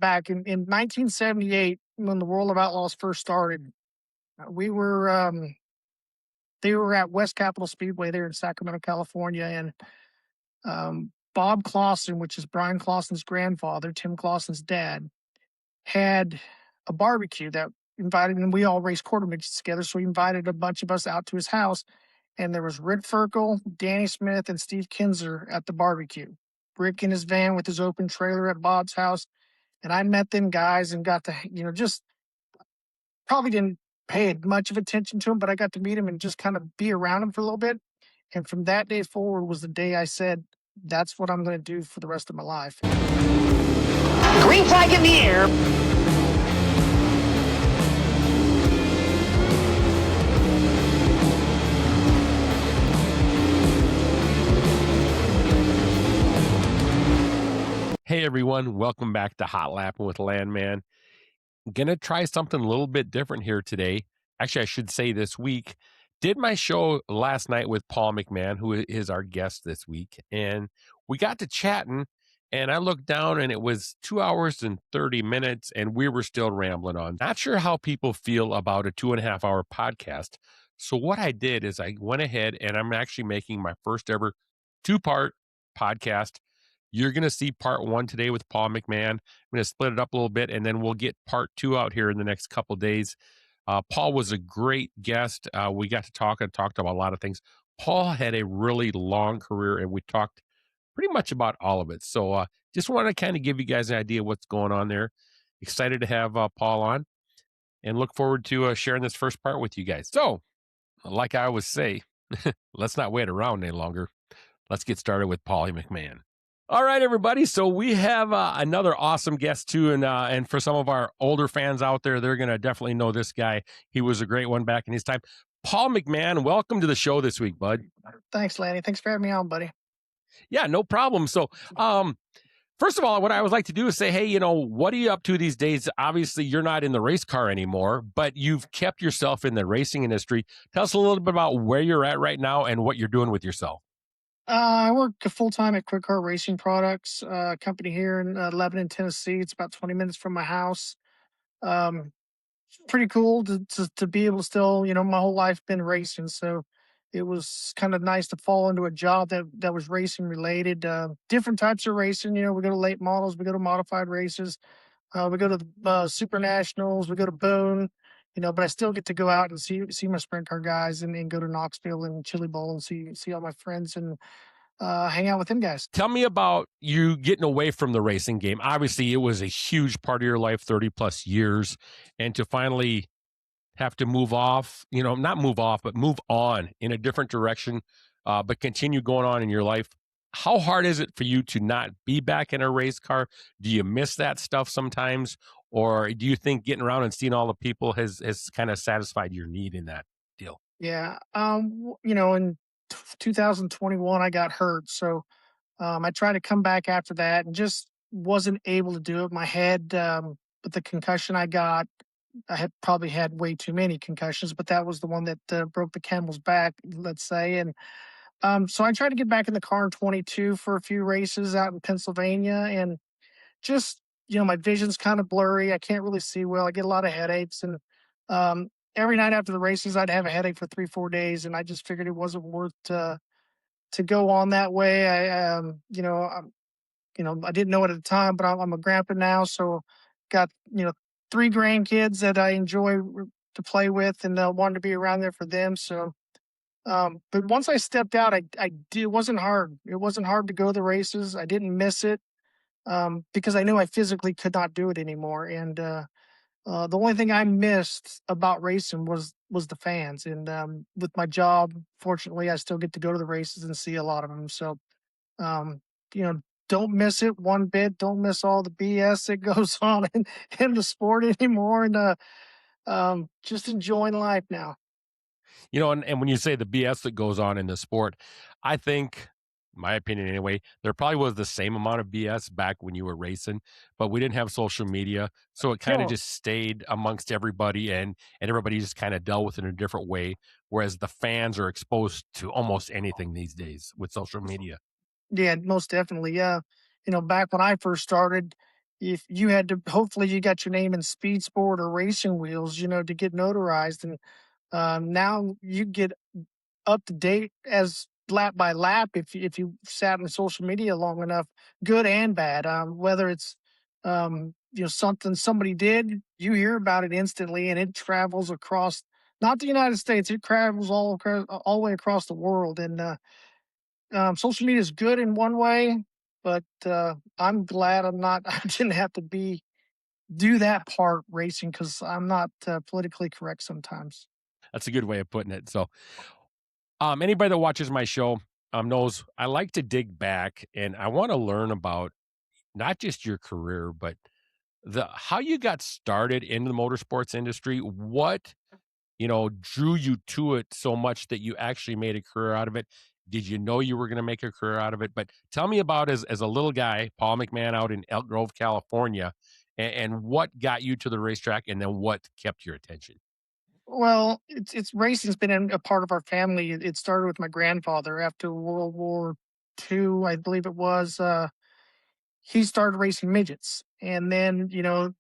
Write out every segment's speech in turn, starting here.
back in 1978 when the World of Outlaws first started. We were they were at West Capitol Speedway there in Sacramento, California, and Bob Clausen, which is Brian Clausen's grandfather, Tim Clausen's dad, had a barbecue that invited, and we all raced quarter midgets together, so he invited a bunch of us out to his house, and there was Rick Ferkel, Danny Smith, and Steve Kinzer at the barbecue. Rick in his van with his open trailer at Bob's house, and I met them guys and got to, just probably didn't pay much of attention to him, but I got to meet him and just kind of be around him for a little bit. And from that day forward was the day I said, that's what I'm going to do for the rest of my life. Green flag in the air. Hey everyone, welcome back to Hot Lapping with Landman. Gonna try something a little bit different here today. Actually, I should say this week. Did my show last night with Paul McMahan, who is our guest this week, and we got to chatting, and I looked down and it was 2 hours and 30 minutes, and we were still rambling on. Not sure how people feel about a 2.5 hour podcast. So what I did is I went ahead and I'm actually making my first ever 2-part podcast. You're going to see part 1 today with Paul McMahan. I'm going to split it up a little bit, and then we'll get part 2 out here in the next couple of days. Paul was a great guest. We got to talk and talked about a lot of things. Paul had a really long career, and we talked pretty much about all of it. So just want to kind of give you guys an idea of what's going on there. Excited to have Paul on, and look forward to sharing this first part with you guys. So, like I always say, let's not wait around any longer. Let's get started with Paulie McMahan. All right, everybody. So we have another awesome guest too, and for some of our older fans out there, they're going to definitely know this guy. He was a great one back in his time. Paul McMahan, welcome to the show this week, bud. Thanks, Lanny. Thanks for having me on, buddy. Yeah, no problem. So, first of all, what I always like to do is say, hey, what are you up to these days? Obviously, you're not in the race car anymore, but you've kept yourself in the racing industry. Tell us a little bit about where you're at right now and what you're doing with yourself. I work full-time at Quick Car Racing Products, company here in Lebanon, Tennessee. It's about 20 minutes from my house. Pretty cool to be able to still, my whole life been racing. So it was kind of nice to fall into a job that was racing related. Different types of racing, we go to late models, we go to modified races, we go to the Super Nationals, we go to Boone, but I still get to go out and see my sprint car guys and go to Knoxville and Chili Bowl and see all my friends and hang out with them guys. Tell me about you getting away from the racing game. Obviously, it was a huge part of your life, 30 plus years, and to finally have to move off, not move off, but move on in a different direction, but continue going on in your life. How hard is it for you to not be back in a race car? Do you miss that stuff sometimes? Or do you think getting around and seeing all the people has kind of satisfied your need in that deal? Yeah. In 2021, I got hurt. So I tried to come back after that and just wasn't able to do it. My head, with the concussion I got, I had probably had way too many concussions, but that was the one that broke the camel's back, let's say. And so I tried to get back in the car in 22 for a few races out in Pennsylvania, and just, my vision's kind of blurry. I can't really see well. I get a lot of headaches, and every night after the races, I'd have a headache for 3-4 days, and I just figured it wasn't worth to go on that way. I didn't know it at the time, but I'm a grandpa now, so got 3 grandkids that I enjoy to play with, and wanted to be around there for them. So, but once I stepped out, it wasn't hard. It wasn't hard to go to the races. I didn't miss it because I knew I physically could not do it anymore. And the only thing I missed about racing was the fans. And with my job, fortunately, I still get to go to the races and see a lot of them. So, don't miss it one bit. Don't miss all the BS that goes on in the sport anymore. And just enjoying life now. And when you say the BS that goes on in the sport, I think, my opinion anyway, there probably was the same amount of BS back when you were racing, but we didn't have social media. So it kind of just stayed amongst everybody, and everybody just kind of dealt with it in a different way. Whereas the fans are exposed to almost anything these days with social media. Yeah, most definitely. Yeah. Back when I first started, if you had to, hopefully you got your name in speed sport or racing wheels, to get notarized. And now you get up to date as lap by lap if you sat on social media long enough, good and bad. Whether it's something somebody did, you hear about it instantly, and it travels across not the United States, it travels all the way across the world. And social media is good in one way, but I'm glad I'm not. I didn't have to be do that part racing because I'm not politically correct sometimes. That's a good way of putting it. So, anybody that watches my show knows I like to dig back and I want to learn about not just your career, but the how you got started in the motorsports industry. What drew you to it so much that you actually made a career out of it? Did you know you were going to make a career out of it? But tell me about as a little guy, Paul McMahan out in Elk Grove, California, and what got you to the racetrack, and then what kept your attention. Well, it's racing's been a part of our family. It started with my grandfather after World War II, I believe it was. He started racing midgets, and then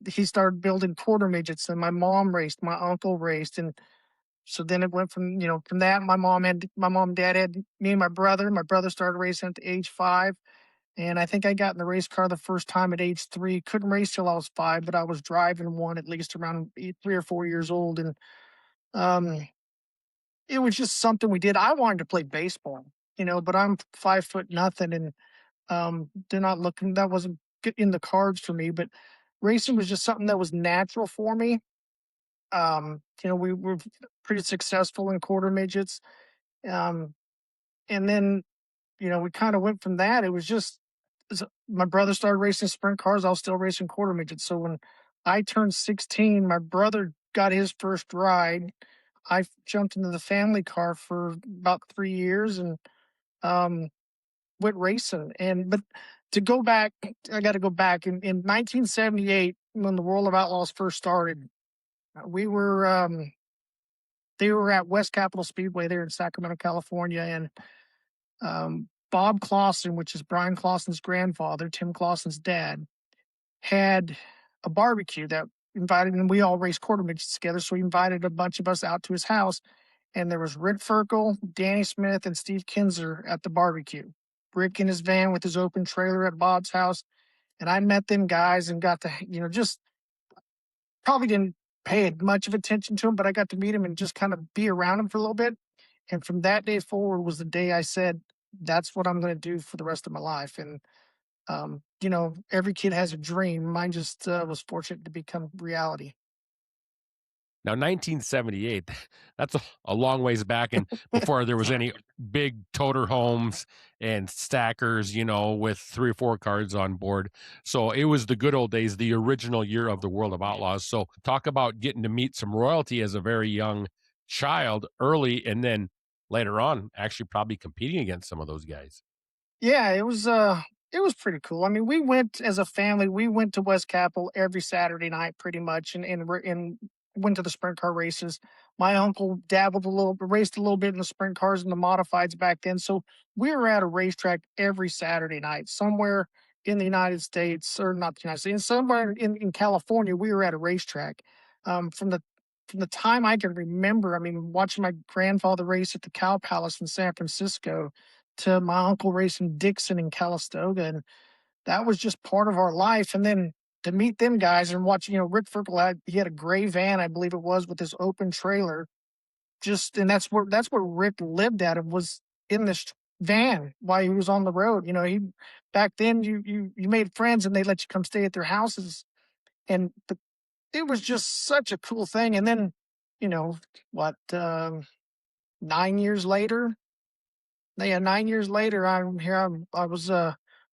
he started building quarter midgets. And my mom raced, my uncle raced, and so then it went from that. My mom and dad had me and my brother. My brother started racing at the age 5, and I think I got in the race car the first time at age 3. Couldn't race till I was 5, but I was driving one at least around 3 or 4 years old, and um, it was just something we did. I wanted to play baseball, but I'm 5 foot nothing, and they're not looking. That wasn't in the cards for me. But racing was just something that was natural for me. We were pretty successful in quarter midgets, um, and then we kind of went from that. It was just my brother started racing sprint cars. I was still racing quarter midgets. So when I turned 16, my brother got his first ride. I jumped into the family car for about 3 years and um, went racing. But to go back, I got to go back in 1978 when the World of Outlaws first started. We were they were at West Capitol Speedway there in Sacramento, California, and Bob Clausen, which is Brian Clausen's grandfather, Tim Clausen's dad, had a barbecue that invited, and we all raced quarter midgets together. So he invited a bunch of us out to his house, and there was Rick Ferkel, Danny Smith, and Steve Kinzer at the barbecue. Rick in his van with his open trailer at Bob's house, and I met them guys and got to, just probably didn't pay much of attention to him, but I got to meet him and just kind of be around him for a little bit. And from that day forward was the day I said, that's what I'm going to do for the rest of my life. And every kid has a dream. Mine just was fortunate to become reality. Now, 1978, that's a long ways back, and before there was any big toter homes and stackers, with 3 or 4 cars on board. So it was the good old days, the original year of the World of Outlaws. So talk about getting to meet some royalty as a very young child early, and then later on, actually probably competing against some of those guys. Yeah, it was pretty cool. I mean, we went as a family. We went to West Capitol every Saturday night, pretty much, and went to the sprint car races. My uncle dabbled a little, raced a little bit in the sprint cars and the modifieds back then. So we were at a racetrack every Saturday night, somewhere in the United States, or not the United States, somewhere in California. We were at a racetrack. From the time I can remember, I mean, watching my grandfather race at the Cow Palace in San Francisco to my uncle racing Dixon in Calistoga. And that was just part of our life. And then to meet them guys and watch, Rick Ferkel he had a gray van, I believe it was, with his open trailer. And that's where Rick lived at. It was in this van while he was on the road. He back then you made friends and they let you come stay at their houses. And it was just such a cool thing. And then, you know, what, 9 years later, yeah, 9 years later, I'm here. I was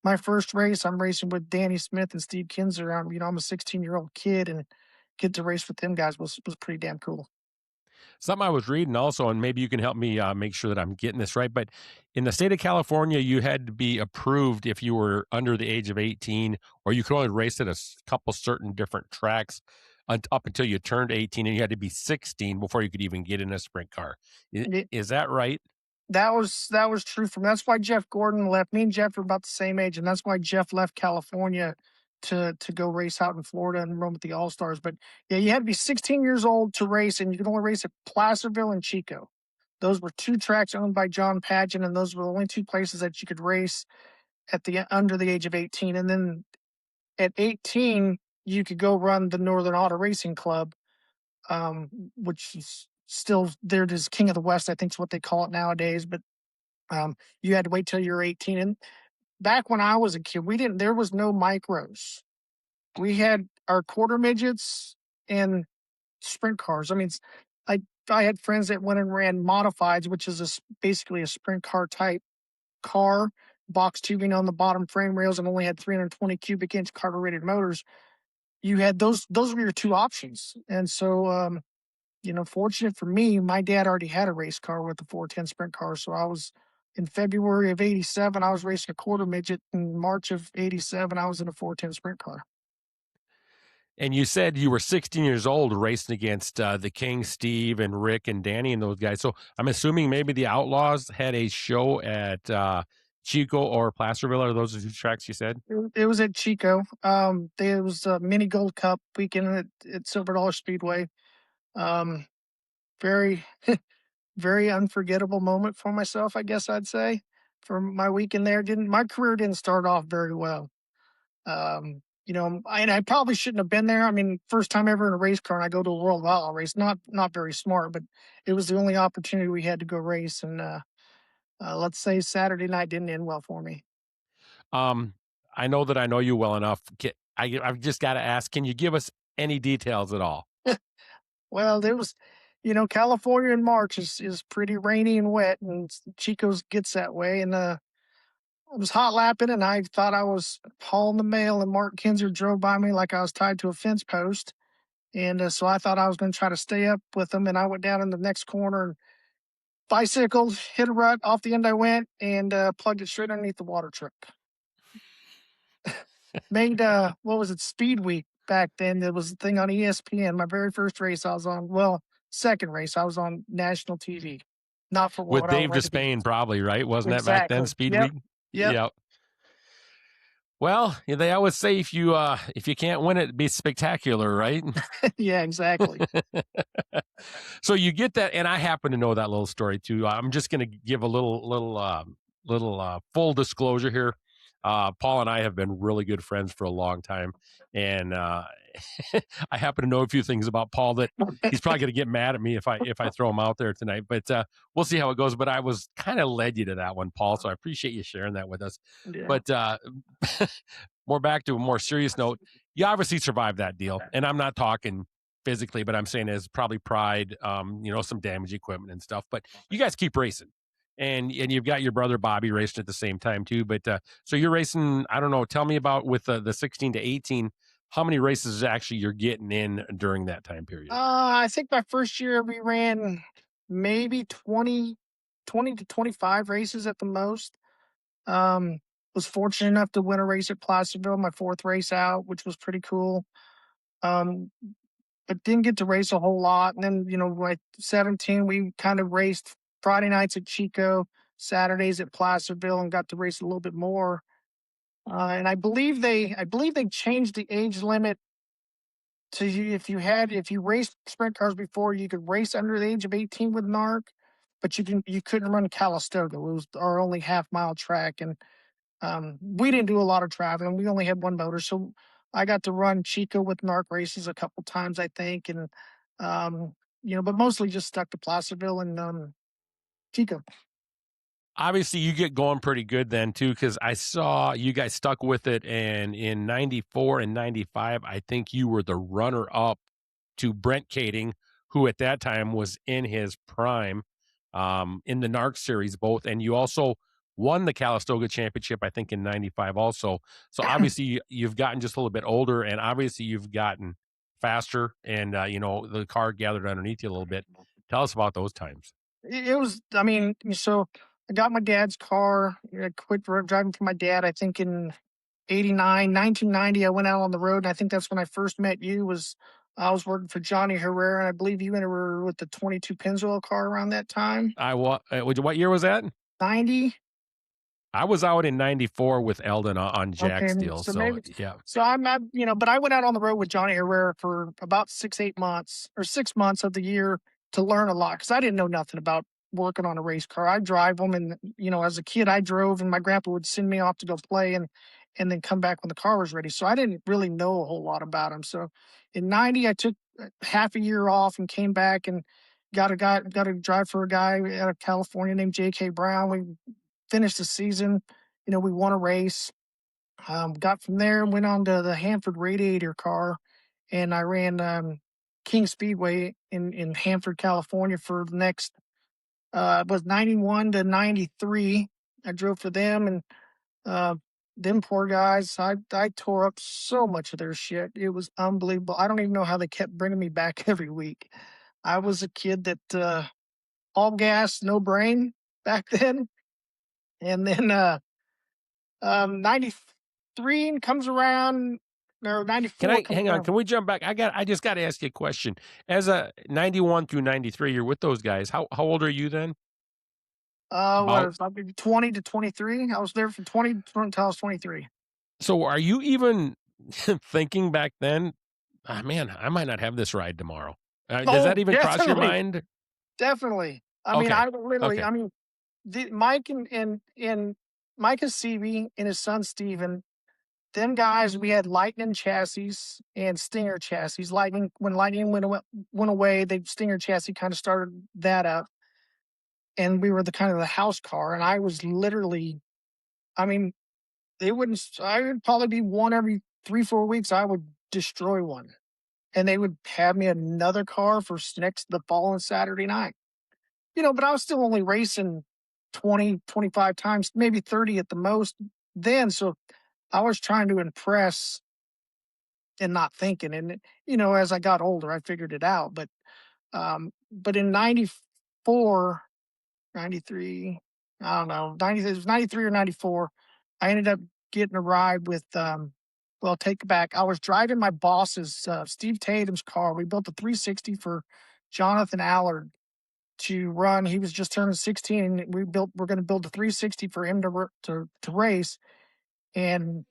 my first race. I'm racing with Danny Smith and Steve Kinzer. I'm a 16-year-old kid, and get to race with them guys was pretty damn cool. Something I was reading also, and maybe you can help me make sure that I'm getting this right. But in the state of California, you had to be approved if you were under the age of 18, or you could only race at a couple certain different tracks up until you turned 18, and you had to be 16 before you could even get in a sprint car. It, Is that right? that was true for me. That's why Jeff Gordon left. Me and Jeff are about the same age, and that's why Jeff left California to go race out in Florida and run with the All Stars. But yeah, you had to be 16 years old to race, and you could only race at Placerville and Chico. Those were two tracks owned by John Pageant, and those were the only two places that you could race at the under the age of 18. And then at 18, you could go run the Northern Auto Racing Club, which is still there as King of the West, I think is what they call it nowadays. But you had to wait till you're 18. And back when I was a kid, there was no micros. We had our quarter midgets and sprint cars. I mean, I had friends that went and ran modifieds, which is basically a sprint car type car, box tubing on the bottom frame rails, and only had 320 cubic inch carbureted motors. You had those were your two options. And so, fortunate for me, my dad already had a race car with the 410 sprint car. So I was in February of 87, I was racing a quarter midget. In March of 87, I was in a 410 sprint car. And you said you were 16 years old racing against the King, Steve, and Rick, and Danny, and those guys. So I'm assuming maybe the Outlaws had a show at Chico or Placerville. Are those the two tracks you said? It was at Chico. There was a mini Gold Cup weekend at Silver Dollar Speedway. Very, very unforgettable moment for myself, I guess I'd say, for my weekend there. My career didn't start off very well. I probably shouldn't have been there. I mean, first time ever in a race car, and I go to a World of Outlaws race. Not very smart, but it was the only opportunity we had to go race. And let's say Saturday night didn't end well for me. I know that I know you well enough. I've just got to ask, can you give us any details at all? Well, there was, California in March is pretty rainy and wet, and Chico's gets that way. And I was hot lapping, and I thought I was hauling the mail, and Mark Kinzer drove by me like I was tied to a fence post. And so I thought I was going to try to stay up with him, and I went down in the next corner and bicycled, hit a rut, off the end I went, and plugged it straight underneath the water truck. Made, what was it, Speed Week back then. There was a thing on ESPN. My very first race I was on, second race, I was on national TV. Not for with what Dave I was Despain, probably, right? Wasn't exactly. that back then, Speed Week? Yep. Well, they always say if you can't win it, be spectacular, right? Yeah, exactly. So you get that, and I happen to know that little story too. I'm just going to give a little full disclosure here. Paul and I have been really good friends for a long time, and I happen to know a few things about Paul that he's probably going to get mad at me if I throw him out there tonight. But we'll see how it goes. But I was kind of led you to that one, Paul. So I appreciate you sharing that with us. Yeah. But more back to a more serious note, you obviously survived that deal, and I'm not talking physically, but I'm saying as probably pride, some damaged equipment and stuff. But you guys keep racing. And you've got your brother Bobby racing at the same time too. But so you're racing, I don't know, tell me about with the 16 to 18, how many races actually you're getting in during that time period? I think my first year we ran maybe 20 to 25 races at the most. Was fortunate enough to win a race at Placerville, my fourth race out, which was pretty cool. But didn't get to race a whole lot. And then, like 17, we kind of raced Friday nights at Chico, Saturdays at Placerville, and got to race a little bit more. And I believe they changed the age limit to if you raced sprint cars before, you could race under the age of 18 with NARC, but you couldn't run Calistoga. It was our only half-mile track, and we didn't do a lot of traveling. We only had one motor, so I got to run Chico with NARC races a couple times, I think, and but mostly just stuck to Placerville and Chico. Obviously, you get going pretty good then too, because I saw you guys stuck with it, and in '94 and '95, I think you were the runner-up to Brent Kading, who at that time was in his prime, in the NARC series both, and you also won the Calistoga Championship, I think, in '95 also. So obviously, you've gotten just a little bit older, and obviously you've gotten faster, and the car gathered underneath you a little bit. Tell us about those times. It was, so I got my dad's car. I quit driving for my dad, I think in 89, 1990, I went out on the road. And I think that's when I first met you. I was working for Johnny Herrera, and I believe you were with the 22 Pennzoil car around that time. What year was that? 90. I was out in '94 with Eldon on Jack Okay, Steel. so So maybe yeah. so I'm but I went out on the road with Johnny Herrera for about 6, 8 months or 6 months of the year to learn a lot because I didn't know nothing about working on a race car. I drive them and, as a kid I drove and my grandpa would send me off to go play and then come back when the car was ready. So I didn't really know a whole lot about them. So in 90, I took half a year off and came back and got to drive for a guy out of California named J.K. Brown. We finished the season. We won a race. Got from there and went on to the Hanford Radiator car, and I ran King Speedway in Hanford, California for the next it was 91 to 93. I drove for them, and uh, them poor guys. I tore up so much of their shit. It was unbelievable. I don't even know how they kept bringing me back every week. I was a kid that all gas, no brain back then, and then 93 comes around, or Can 94 I comes hang on? around. Can we jump back? I just got to ask you a question. As a 91 through 93, you're with those guys. How old are you then? What About is that, maybe 20 to 23? I was there from 20 until I was 23. so are you even thinking back then? Ah, man, I might not have this ride tomorrow. Does that Oh, even cross your definitely, mind? definitely. I mean, Okay, I literally, okay. I mean, Mike and Mike Seavey and his son Steven, them guys, we had Lightning chassis and Stinger chassis. When Lightning went away, the Stinger chassis kind of started that up, and we were the kind of the house car. And I was literally, I mean, they wouldn't. I would probably be one every 3, 4 weeks. I would destroy one, and they would have me another car for next the following Saturday night. But I was still only racing 20, 25 times, maybe 30 at the most then. So I was trying to impress and not thinking. And as I got older, I figured it out. But in 94, 93, I don't know, 90, it was 93 or 94. I ended up getting a ride with, well, take it back. I was driving my boss's, Steve Tatum's car. We built a 360 for Jonathan Allard to run. He was just turning 16, and we're going to build a 360 for him to race. And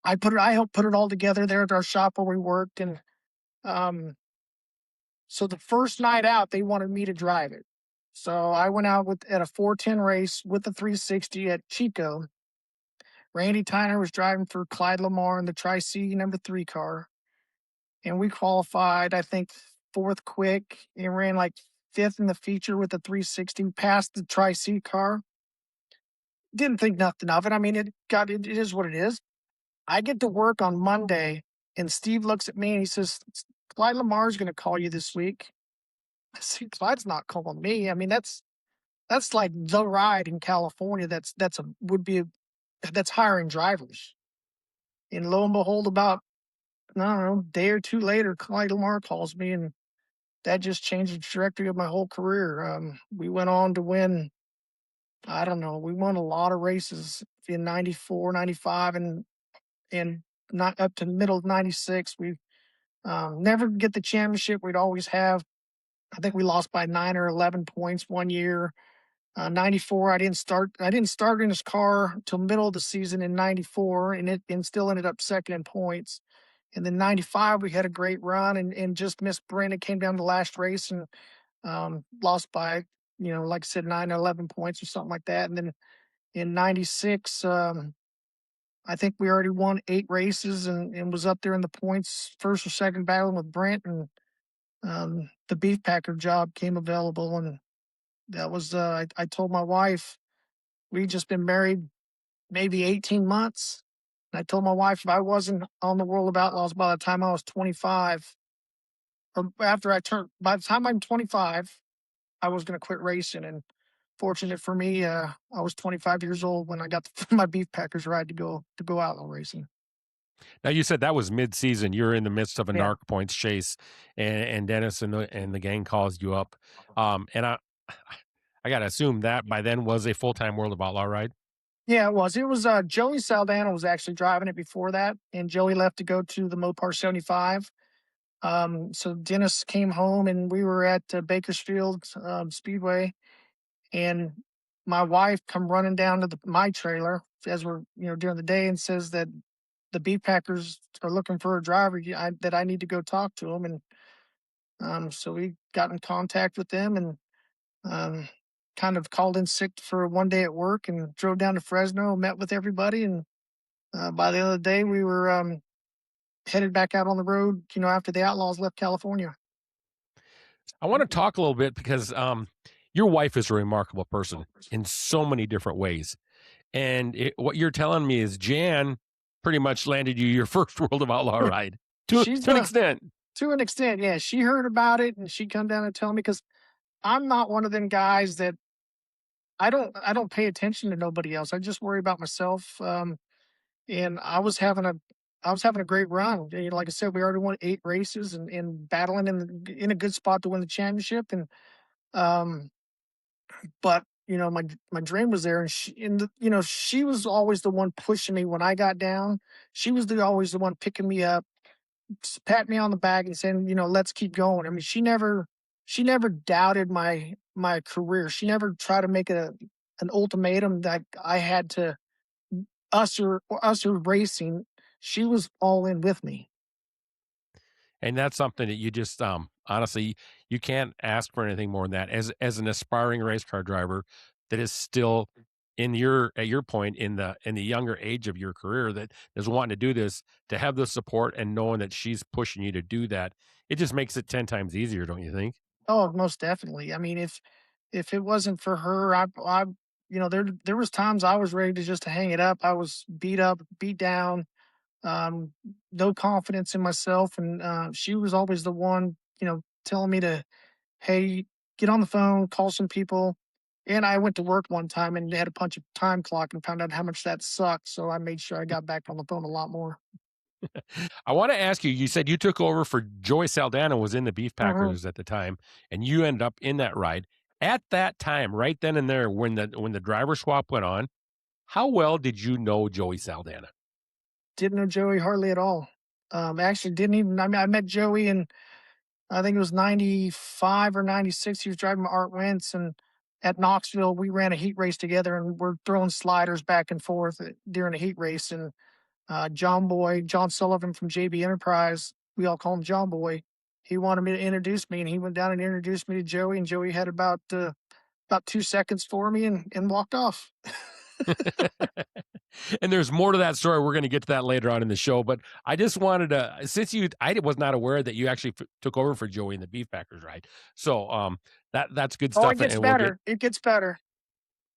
I helped put it all together there at our shop where we worked. And, so the first night out, they wanted me to drive it. So I went out at a 410 race with the 360 at Chico. Randy Tyner was driving for Clyde Lamar in the Tri-C #3 car. And we qualified, I think, fourth quick and ran like fifth in the feature with the 360, passed the Tri-C car. Didn't think nothing of it. I mean, it is what it is. I get to work on Monday, and Steve looks at me and he says, Clyde Lamar's going to call you this week. I said, Clyde's not calling me. I mean, that's like the ride in California. That's hiring drivers. And lo and behold, about, I don't know, a day or two later, Clyde Lamar calls me, and that just changed the trajectory of my whole career. We went on to win. I don't know. We won a lot of races in 94, 95, and not up to the middle of 96. We never get the championship. We'd always have. I think we lost by 9 or 11 points one year. 94, I didn't start. I didn't start in his car till middle of the season in 94, and still ended up second in points. And then 95, we had a great run and just missed Brent. It came down to the last race and lost by, like I said, 9 or 11 points or something like that. And then in 96, I think we already won 8 races and was up there in the points, first or second battling with Brent. And the beef packer job came available. And that was, I told my wife, we'd just been married maybe 18 months. And I told my wife if I wasn't on the World of Outlaws by the time I was 25, or by the time I'm 25, I was going to quit racing. And fortunate for me, I was 25 years old when I got my beef packers ride to go outlaw racing. Now you said that was mid-season. You're in the midst of a Yeah. narc points chase, and Dennis and the gang calls you up. And I gotta assume that by then was a full-time World of Outlaw ride. Yeah, it was. It was Joey Saldana was actually driving it before that, and Joey left to go to the Mopar 75. So Dennis came home, and we were at Bakersfield Speedway, and my wife come running down to my trailer as we're during the day and says that the beef packers are looking for a driver. That I need to go talk to them, and so we got in contact with them and um, kind of called in sick for one day at work and drove down to Fresno, met with everybody, and by the end of the day we were headed back out on the road. After the Outlaws left California. I want to talk a little bit because your wife is a remarkable person in so many different ways. And what you're telling me is Jan pretty much landed you your first World of Outlaw ride to She's an extent. To an extent, yeah. She heard about it and she come down and tell me because I'm not one of them guys that I don't pay attention to nobody else. I just worry about myself. And I was having a great run. Like I said, we already won 8 races and battling in a good spot to win the championship. And um, but my dream was there, and she was always the one pushing me when I got down. She was always the one picking me up, pat me on the back, and saying, let's keep going. I mean, she never doubted my career. She never tried to make an ultimatum that I had to us or racing. She was all in with me. And that's something that you just honestly, you can't ask for anything more than that as an aspiring race car driver that is still at your point in the younger age of your career that is wanting to do this, to have the support and knowing that she's pushing you to do that. It just makes it 10 times easier, don't you think? Oh, most definitely. I mean, if it wasn't for her, there was times I was ready to just to hang it up. I was beat up, beat down, um, no confidence in myself, and she was always the one, telling me to, hey, get on the phone, call some people. And I went to work one time and they had a punch a time clock and found out how much that sucked. So I made sure I got back on the phone a lot more. I want to ask you, you said you took over for Joey Saldana was in the Beef Mhm. Packers at the time, and you ended up in that ride. At that time, right then and there, when the driver swap went on, how well did you know Joey Saldana? Didn't know Joey hardly at all. Actually, didn't even. I mean, I met Joey in I think it was 95 or 96. He was driving my Art Wentz, and at Knoxville, we ran a heat race together, and we're throwing sliders back and forth during a heat race. And John Sullivan from JB Enterprise, we all call him John Boy. He wanted me to introduce me, and he went down and introduced me to Joey. And Joey had about 2 seconds for me and walked off. And there's more to that story. We're going to get to that later on in the show. But I just wanted to, since I was not aware that you actually took over for Joey in the Beef Packers ride. So that's good Oh, it stuff. gets And we'll get, better. It gets better.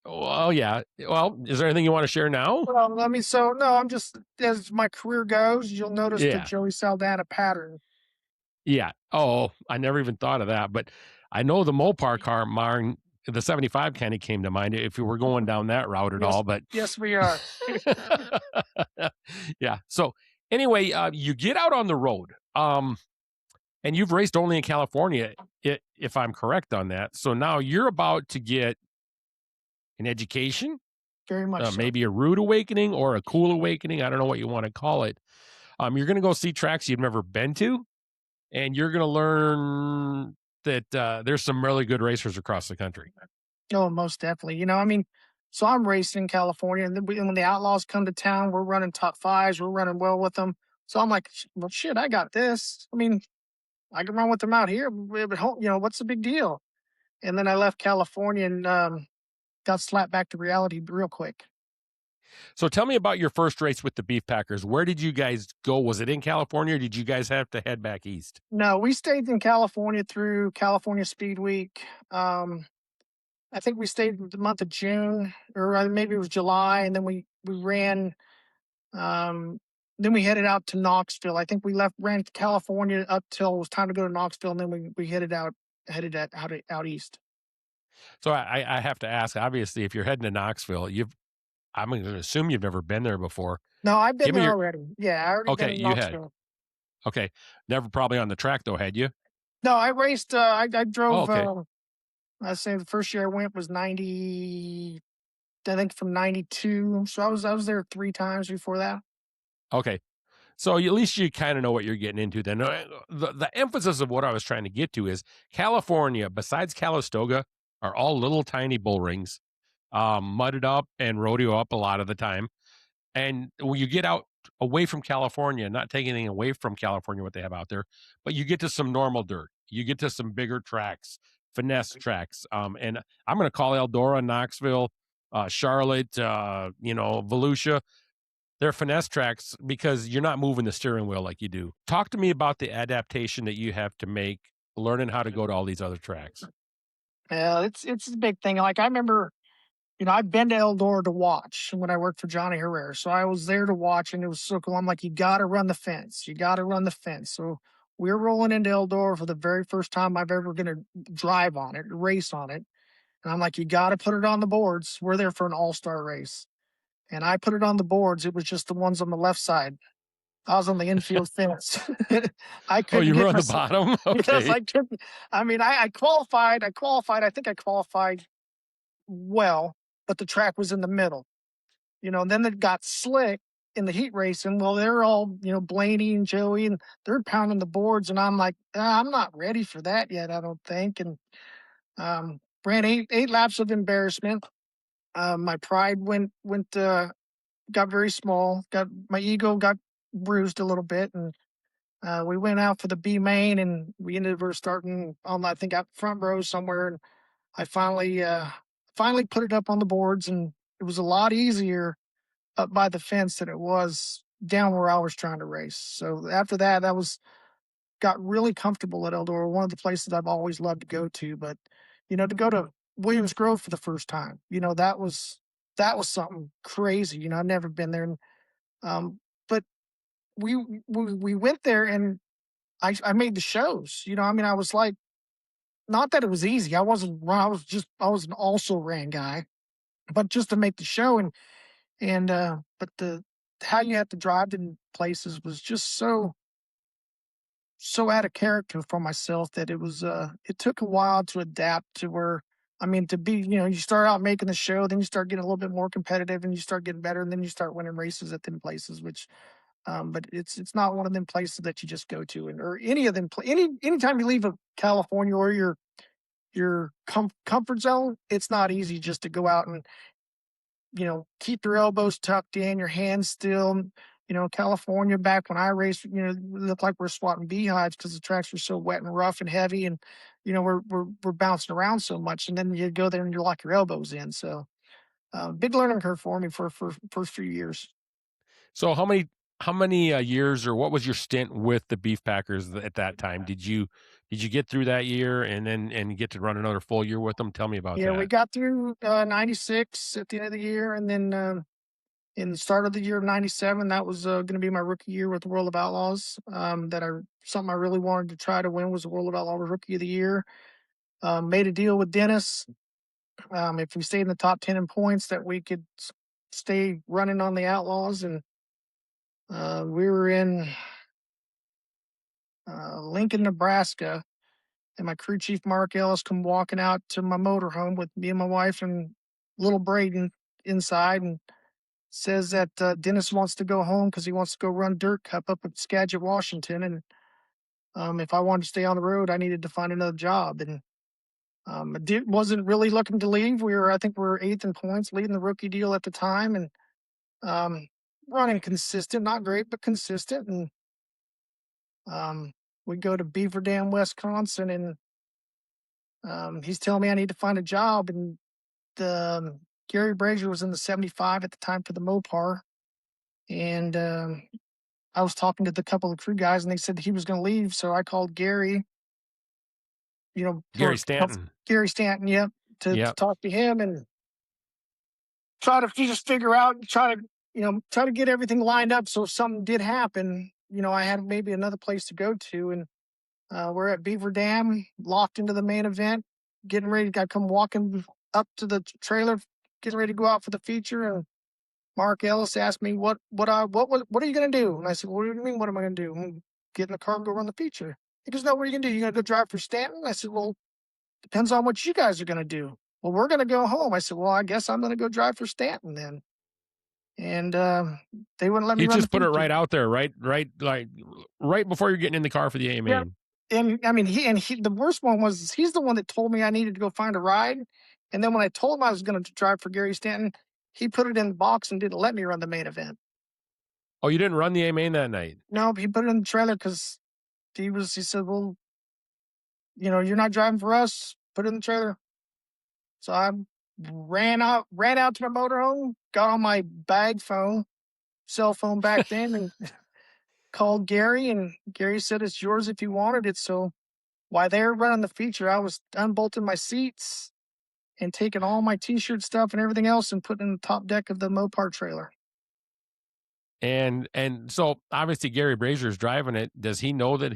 oh, yeah. Well, is there anything you want to share now? Well, I mean, so no, I'm just as my career goes, you'll notice the Yeah. Joey Saldana pattern. Yeah. Oh, I never even thought of that. But I know the Mopar car, Marn, the 75 kind of came to mind if you were going down that route at Yes, all. But yes, we are. yeah. So anyway, you get out on the road. And you've raced only in California, if I'm correct on that. So now you're about to get an education, Very much so. maybe a rude awakening or a cool awakening. I don't know what you want to call it. You're going to go see tracks you've never been to, and you're going to learn that there's some really good racers across the country. Oh, most definitely. I mean, so I'm racing in California, and then when the Outlaws come to town, we're running top fives. We're running well with them. So I'm like, well, shit, I got this. I mean, I can run with them out here. But what's the big deal? And then I left California and got slapped back to reality real quick. So tell me about your first race with the Beef Packers. Where did you guys go? Was it in California, or did you guys have to head back east? No, we stayed in California through California Speed Week. I think we stayed the month of June, or maybe it was July, and then we ran. Then we headed out to Knoxville. I think we ran to California up till it was time to go to Knoxville, and then we headed out east. So I have to ask, obviously, if you're heading to Knoxville, I'm going to assume you've never been there before. No, I've been Give me there your already. Yeah, I already been okay. in You had Knoxville. okay. Never probably on the track though, had you? No, I raced. I Oh, drove. okay. I say the first year I went was 90. I think from 92. So I was there 3 times before that. Okay. So at least you kind of know what you're getting into then. The emphasis of what I was trying to get to is California, besides Calistoga, are all little tiny bull rings. mudded up and rodeo up a lot of the time. And when you get out away from California, not taking anything away from California, what they have out there, but you get to some normal dirt, you get to some bigger tracks, finesse tracks. And I'm going to call Eldora, Knoxville, Charlotte, Volusia. They're finesse tracks because you're not moving the steering wheel like you do. Talk to me about the adaptation that you have to make learning how to go to all these other tracks. Yeah, it's a big thing. Like I remember, I've been to Eldora to watch when I worked for Johnny Herrera. So I was there to watch and it was so cool. I'm like, you gotta run the fence. You gotta run the fence. So we're rolling into Eldora for the very first time I've ever gonna drive on it, race on it. And I'm like, you gotta put it on the boards. We're there for an all-star race. And I put it on the boards. It was just the ones on the left side. I was on the infield fence. I Oh, couldn't you were get on my the bottom? because Okay. I couldn't. I mean, I qualified. I think I qualified well, but the track was in the middle. And then it got slick in the heat race, and well, they're all Blaney and Joey, and they're pounding the boards, and I'm like, I'm not ready for that yet. I don't think. And ran eight laps of embarrassment. My pride went got very small. Got my ego got bruised a little bit, and we went out for the B main, and we ended up starting on I think out front row somewhere, and I finally put it up on the boards, and it was a lot easier up by the fence than it was down where I was trying to race. So after that, I got really comfortable at Eldora, one of the places I've always loved to go to. But to go to Williams Grove for the first time, that was something crazy. I've never been there, and, but we went there, and I made the shows. I was like, not that it was easy. I was an also ran guy, but just to make the show, but the how you had to drive to places was just so out of character for myself that it took a while to adapt to where, to be, you start out making the show, then you start getting a little bit more competitive and you start getting better, and then you start winning races at them places, which but it's not one of them places that you just go to, and or any of them anytime you leave a California or your comfort zone, it's not easy just to go out and keep your elbows tucked in, your hands still. California back when I raced, it looked like we're swatting beehives because the tracks were so wet and rough and heavy, and we're bouncing around so much. And then you go there and you lock your elbows in. So big learning curve for me for first few years. So how many years, or what was your stint with the Beef Packers at that time? Did you get through that year and get to run another full year with them? Tell me about Yeah, we that. got through 96 at the end of the year, and then in the start of the year of 97, that was going to be my rookie year with the World of Outlaws. Something I really wanted to try to win was the World of Outlaws Rookie of the Year. Made a deal with Dennis. If we stayed in the top 10 in points, that we could stay running on the Outlaws. And we were in Lincoln, Nebraska, and my crew chief, Mark Ellis, come walking out to my motorhome with me and my wife and little Braden inside, and says that Dennis wants to go home because he wants to go run Dirt Cup up at Skagit, Washington. And if I wanted to stay on the road, I needed to find another job. And wasn't really looking to leave. I think we were eighth in points, leading the rookie deal at the time, and um, running consistent, not great, but consistent. And we go to Beaver Dam, Wisconsin, and he's telling me I need to find a job. And Gary Brazier was in the 75 at the time for the Mopar. And I was talking to the couple of crew guys, and they said he was going to leave. So I called Gary, Gary Stanton. Gary Stanton, yep, to Yep. talk to him and try to just figure out, try to get everything lined up. So if something did happen, I had maybe another place to go to. And we're at Beaver Dam, locked into the main event, getting ready. I come walking up to the trailer, getting ready to go out for the feature, and Mark Ellis asked me what are you going to do? And I said, what do you mean? What am I going to do? Get in the car and go run the feature. He goes, no, what are you going to do? You going to go drive for Stanton? I said, well, depends on what you guys are going to do. Well, we're going to go home. I said, well, I guess I'm going to go drive for Stanton then. And they wouldn't let me You run the just put it feature. right out there, right like right before you're getting in the car for the A Yeah. main. And I mean, he the worst one was he's the one that told me I needed to go find a ride. And then when I told him I was going to drive for Gary Stanton, he put it in the box and didn't let me run the main event. Oh, you didn't run the A main that night? No, he put it in the trailer because he said, well, you're not driving for us. Put it in the trailer. So I ran out to my motorhome, got on my cell phone back then, and called Gary. And Gary said, it's yours if you wanted it. So while they were running the feature, I was unbolting my seats and taking all my T-shirt stuff and everything else and putting it in the top deck of the Mopar trailer. And so obviously Gary Brazier's driving it. Does he know that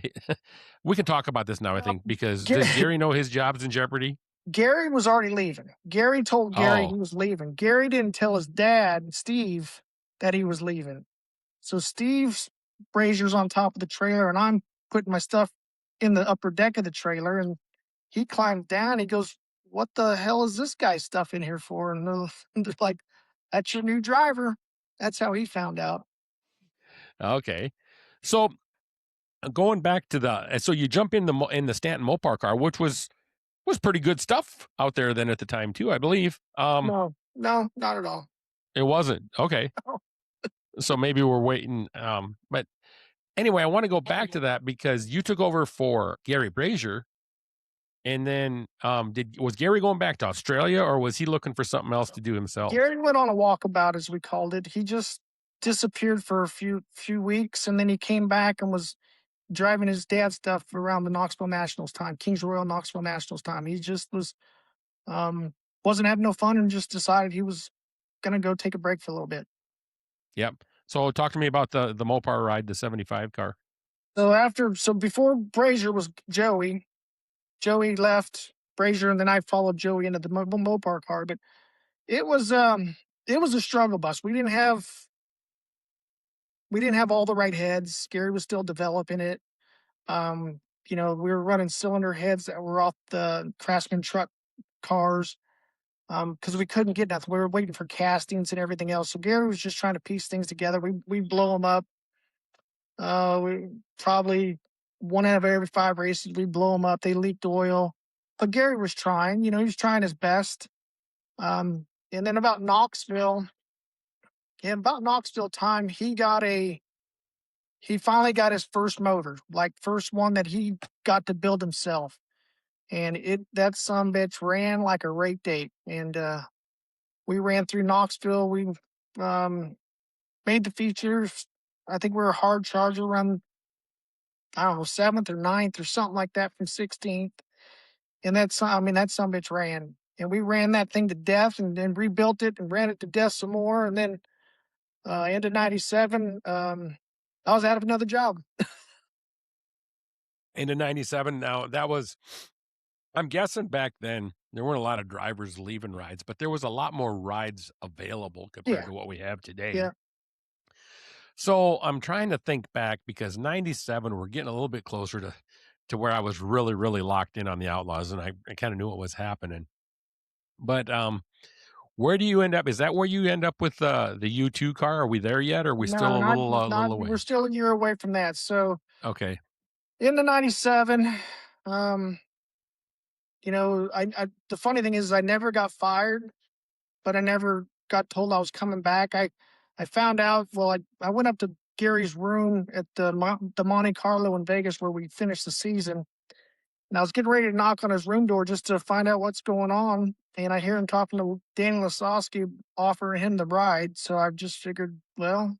we can talk about this now, I think, because does Gary know his job's in jeopardy? Gary was already leaving. Gary told Gary he Oh, was leaving. Gary didn't tell his dad, Steve, that he was leaving. So Steve's Brazier's on top of the trailer, and I'm putting my stuff in the upper deck of the trailer. And he climbed down. He goes, "What the hell is this guy's stuff in here for?" And they're like, "That's your new driver." That's how he found out. okay. So going back to so you jump in the Stanton Mopar car, which was pretty good stuff out there then at the time too, I believe. No, not at all. It wasn't. Okay. So maybe we're waiting. But anyway, I want to go back to that because you took over for Gary Brazier. And then was Gary going back to Australia, or was he looking for something else to do himself? Gary went on a walkabout, as we called it. He just disappeared for a few weeks, and then he came back and was driving his dad's stuff around the Knoxville Nationals time, Kings Royal Knoxville Nationals time. He just wasn't having no fun and just decided he was gonna go take a break for a little bit. Yep. So talk to me about the Mopar ride, the 75 car. So before Brazier was Joey. Joey left Brazier, and then I followed Joey into the Mopar car. But it was a struggle bus. We didn't have all the right heads. Gary was still developing it. We were running cylinder heads that were off the Craftsman truck cars because we couldn't get nothing. We were waiting for castings and everything else. So Gary was just trying to piece things together. We blow them up. We probably one out of every 5 races, we blow them up. They leaked oil. But Gary was trying. He was trying his best. And then about Knoxville time, he finally got his first motor, like first one that he got to build himself. And that sumbitch ran like a rape date. And we ran through Knoxville. We made the features. I think we were a hard charger around, I don't know, 7th or 9th or something like that from 16th. And that sumbitch ran. And we ran that thing to death and then rebuilt it and ran it to death some more. And then end of 97, I was out of another job. Into 97. Now I'm guessing back then there weren't a lot of drivers leaving rides, but there was a lot more rides available compared to what we have today. Yeah. So I'm trying to think back because 97, we're getting a little bit closer to where I was really, really locked in on the Outlaws, and I kind of knew what was happening. But where do you end up? Is that where you end up with the U2 car? Are we there yet? Or are we still a little away? We're still a year away from that. So okay. In the 97, the funny thing is I never got fired, but I never got told I was coming back. I found out, I went up to Gary's room at the Monte Carlo in Vegas where we finished the season. And I was getting ready to knock on his room door just to find out what's going on. And I hear him talking to Danny Lasowski, offering him the ride. So I just figured, well,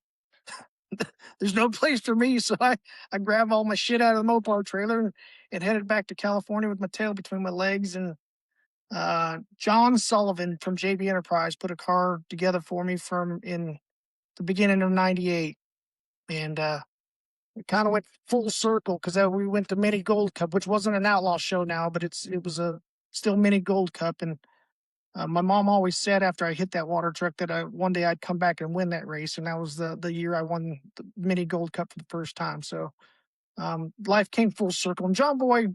there's no place for me. So I grabbed all my shit out of the Mopar trailer and headed back to California with my tail between my legs. And John Sullivan from JB Enterprise put a car together for me in the beginning of 98. And it kind of went full circle because we went to Mini Gold Cup, which wasn't an outlaw show now, but it was a still Mini Gold Cup. And my mom always said after I hit that water truck that one day I'd come back and win that race. And that was the year I won the Mini Gold Cup for the first time. So life came full circle. And John Boy,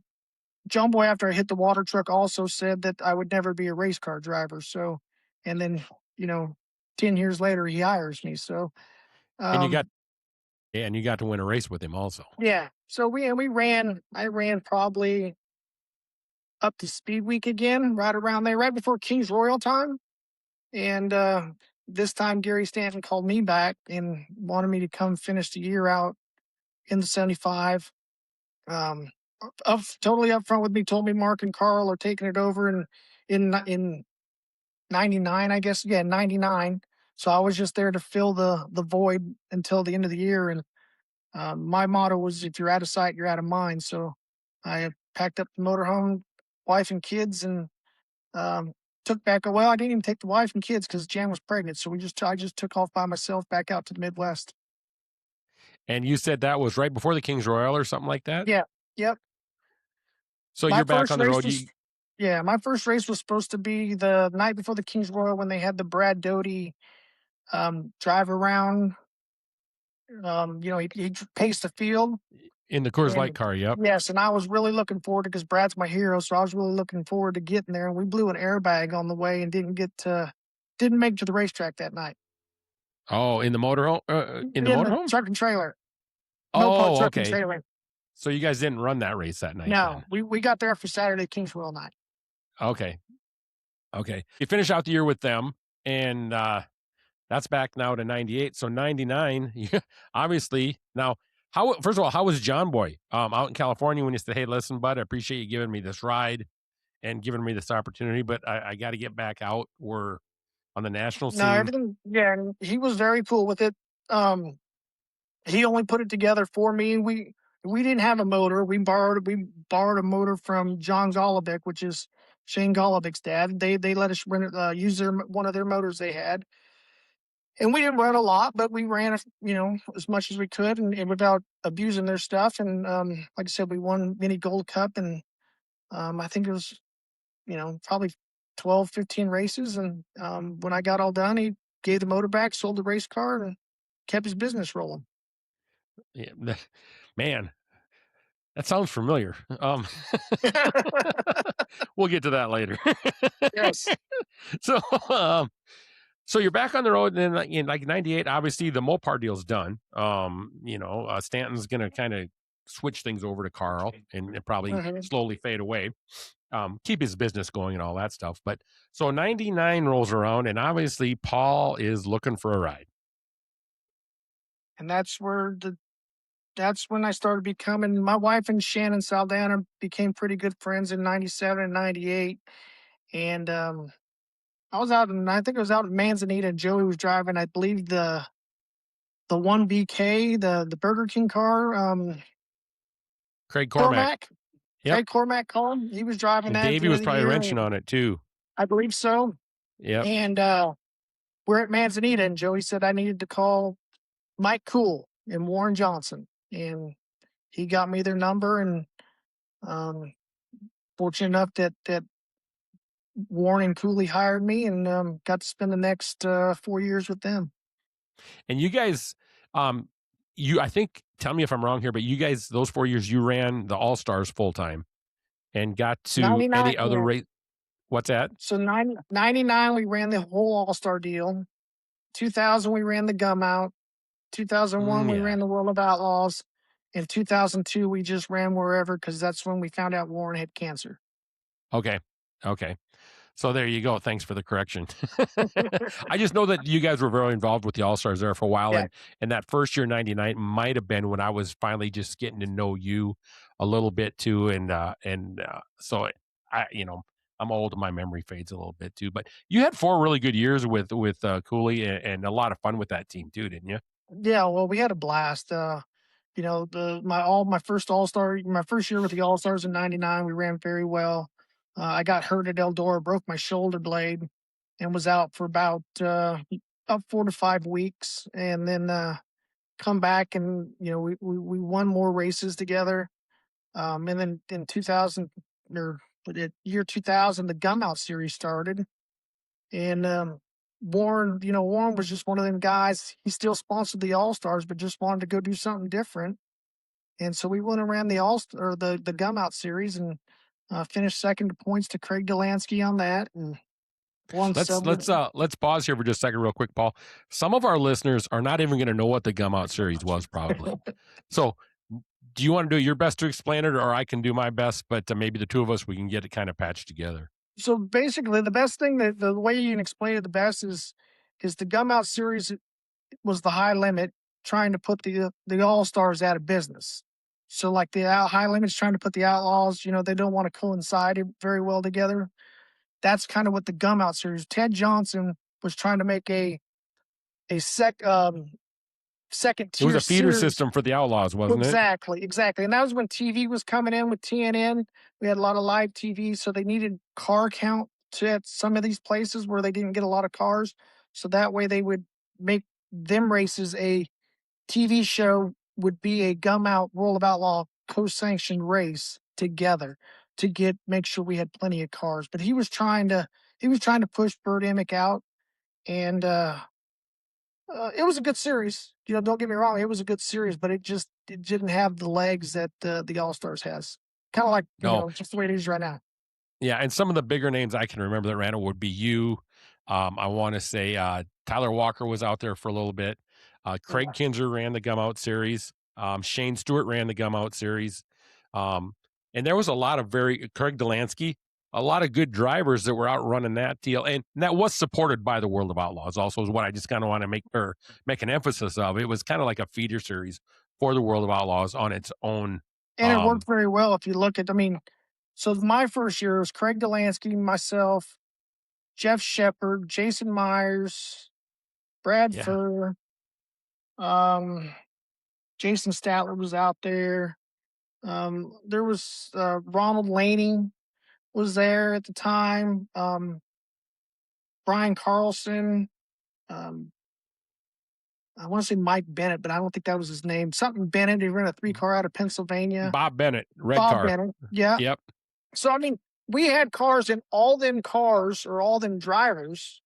after I hit the water truck, also said that I would never be a race car driver. So, and then, 10 years later, he hires me. So, and you got to win a race with him also. Yeah. So I ran probably up to Speed Week again, right around there, right before King's Royal time. And this time, Gary Stanton called me back and wanted me to come finish the year out in the 75. Totally upfront with me, told me Mark and Carl are taking it over in 99, I guess. Yeah, 99. So I was just there to fill the void until the end of the year. And my motto was, if you're out of sight, you're out of mind. So I packed up the motorhome, wife and kids, and took back. Well, I didn't even take the wife and kids because Jan was pregnant. So I just took off by myself back out to the Midwest. And you said that was right before the King's Royal or something like that? Yeah. Yep. So My you're back first on the race road. was, yeah, my first race was supposed to be the night before the King's Royal when they had the Brad Doty drive around. He paced the field. In the Coors Light And car, yep. yes, and I was really looking forward to, because Brad's my hero, so I was really looking forward to getting there. And we blew an airbag on the way and didn't make it to the racetrack that night. Oh, in the motorhome? In the In the motorhome? truck and trailer. Mopar Oh, truck and okay. trailer. So you guys didn't run that race that night No, then? we got there for Saturday King's Royal night. Okay. You finish out the year with them, and that's back now to 98. So 99, obviously. Now, first of all, how was John Boy out in California when you said, hey, listen, bud, I appreciate you giving me this ride and giving me this opportunity, but I got to get back out. We're on the national No, scene. everything, yeah, and he was very cool with it. He only put it together for me. We didn't have a motor. We borrowed a motor from John Golovic, which is Shane Golovic's dad. They let us use one of their motors they had, and we didn't run a lot, but we ran as much as we could, and without abusing their stuff. And like I said, we won mini Gold Cup, and I think it was probably 12, 15 races. And when I got all done, he gave the motor back, sold the race car, and kept his business rolling. Yeah, man, that sounds familiar. We'll get to that later. Yes. So, so you're back on the road, and then in like 98, obviously the Mopar deal's done. Stanton's going to kind of switch things over to Carl and probably slowly fade away. Keep his business going and all that stuff. But so 99 rolls around, and obviously Paul is looking for a ride. And that's when I started becoming, my wife and Shannon Saldana became pretty good friends in 97 and 98. And I think it was out in Manzanita, and Joey was driving, I believe, the 1BK, the Burger King car. Craig Cormack. Yep. Craig Cormack called him. He was driving and that. Davey was probably wrenching on it too. I believe so. Yeah. And we're at Manzanita, and Joey said I needed to call Mike Cool and Warren Johnson. And he got me their number, and fortunate enough that Warren and Cooley hired me, and got to spend the next 4 years with them. And you guys, I think, tell me if I'm wrong here, but you guys, those 4 years, you ran the All-Stars full time and got to any other race. What's that? So 99, we ran the whole All-Star deal. 2000, we ran the Gum Out. 2001, we ran the World of Outlaws. In 2002, we just ran wherever, because that's when we found out Warren had cancer. Okay. So there you go. Thanks for the correction. I just know that you guys were very involved with the All-Stars there for a while. Yeah. And that first year, 99, might have been when I was finally just getting to know you a little bit too. And so I'm old and my memory fades a little bit too. But you had 4 really good years with Cooley and a lot of fun with that team too, didn't you? Yeah, well, we had a blast. My first All-Star, my first year with the All-Stars in 99, we ran very well. I got hurt at Eldora, broke my shoulder blade, and was out for about 4 to 5 weeks, and then come back, and we won more races together. And then in 2000, or year 2000, the Gum Out series started, and Warren was just one of them guys. He still sponsored the All-Stars, but just wanted to go do something different. And so we went around the Gum Out series, and finished second to points to Craig Delansky on that. And let's pause here for just a second real quick, Paul. Some of our listeners are not even going to know what the Gum Out series was, probably. So Do you want to do your best to explain it, or I can do my best? But maybe the two of us we can get it kind of patched together. So basically, the best thing that the way you can explain it the best is the Gum Out series was the high limit trying to put the All Stars out of business. So like high limit's trying to put the Outlaws, they don't want to coincide very well together. That's kind of what the Gum Out series. Ted Johnson was trying to make a second It was tier a feeder series. system for the Outlaws, wasn't it? Exactly, exactly. And that was when TV was coming in with TNN. We had a lot of live TV, so they needed car count to at some of these places where they didn't get a lot of cars. So that way they would make them races a TV show would be a Gum Out World of Outlaw co-sanctioned race together to make sure we had plenty of cars. But he was trying to push Burt Emick out, and it was a good series. Don't get me wrong, it was a good series, but it didn't have the legs that the All Stars has. Kind of like No. just the way it is right now. Yeah, and some of the bigger names I can remember that ran it would be you. I want to say Tyler Walker was out there for a little bit. Craig Yeah. Kinzer ran the Gum Out series. Shane Stewart ran the Gum Out series. And there was a lot of Craig Delansky, a lot of good drivers that were out running that deal. And that was supported by the World of Outlaws also is what I just kind of want to make an emphasis of. It was kind of like a feeder series for the World of Outlaws on its own. And it worked very well if you look at. So my first year was Craig Delansky, myself, Jeff Shepard, Jason Myers, Brad Yeah. Furr, Jason Statler was out there. There was Ronald Laney was there at the time. Brian Carlson. I want to say Mike Bennett, but I don't think that was his name. Something Bennett. He ran a 3-car out of Pennsylvania. Bob Bennett, red Bob car. Bennett. Yeah. Yep. So we had cars, and all them cars or all them drivers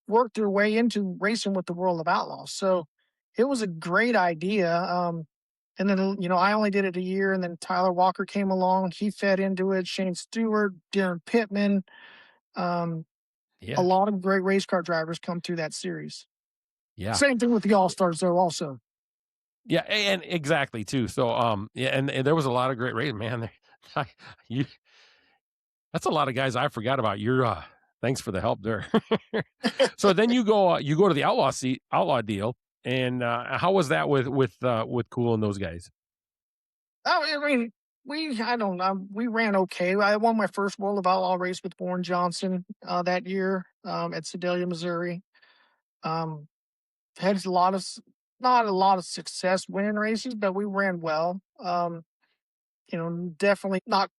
worked their way into racing with the World of Outlaws. So it was a great idea. And then, I only did it a year, and then Tyler Walker came along. He fed into it. Shane Stewart, Darren Pittman. Yeah. A lot of great race car drivers come through that series. Yeah. Same thing with the All Stars, though, also. Yeah, and exactly too. So, yeah, and there was a lot of great races, man. That's a lot of guys I forgot about. Thanks for the help there. So then you go to the outlaw deal, and how was that with Cool and those guys? Oh, I don't know. We ran okay. I won my first World of Outlaw race with Warren Johnson that year at Sedalia, Missouri. Had not a lot of success winning races, but we ran well. Definitely not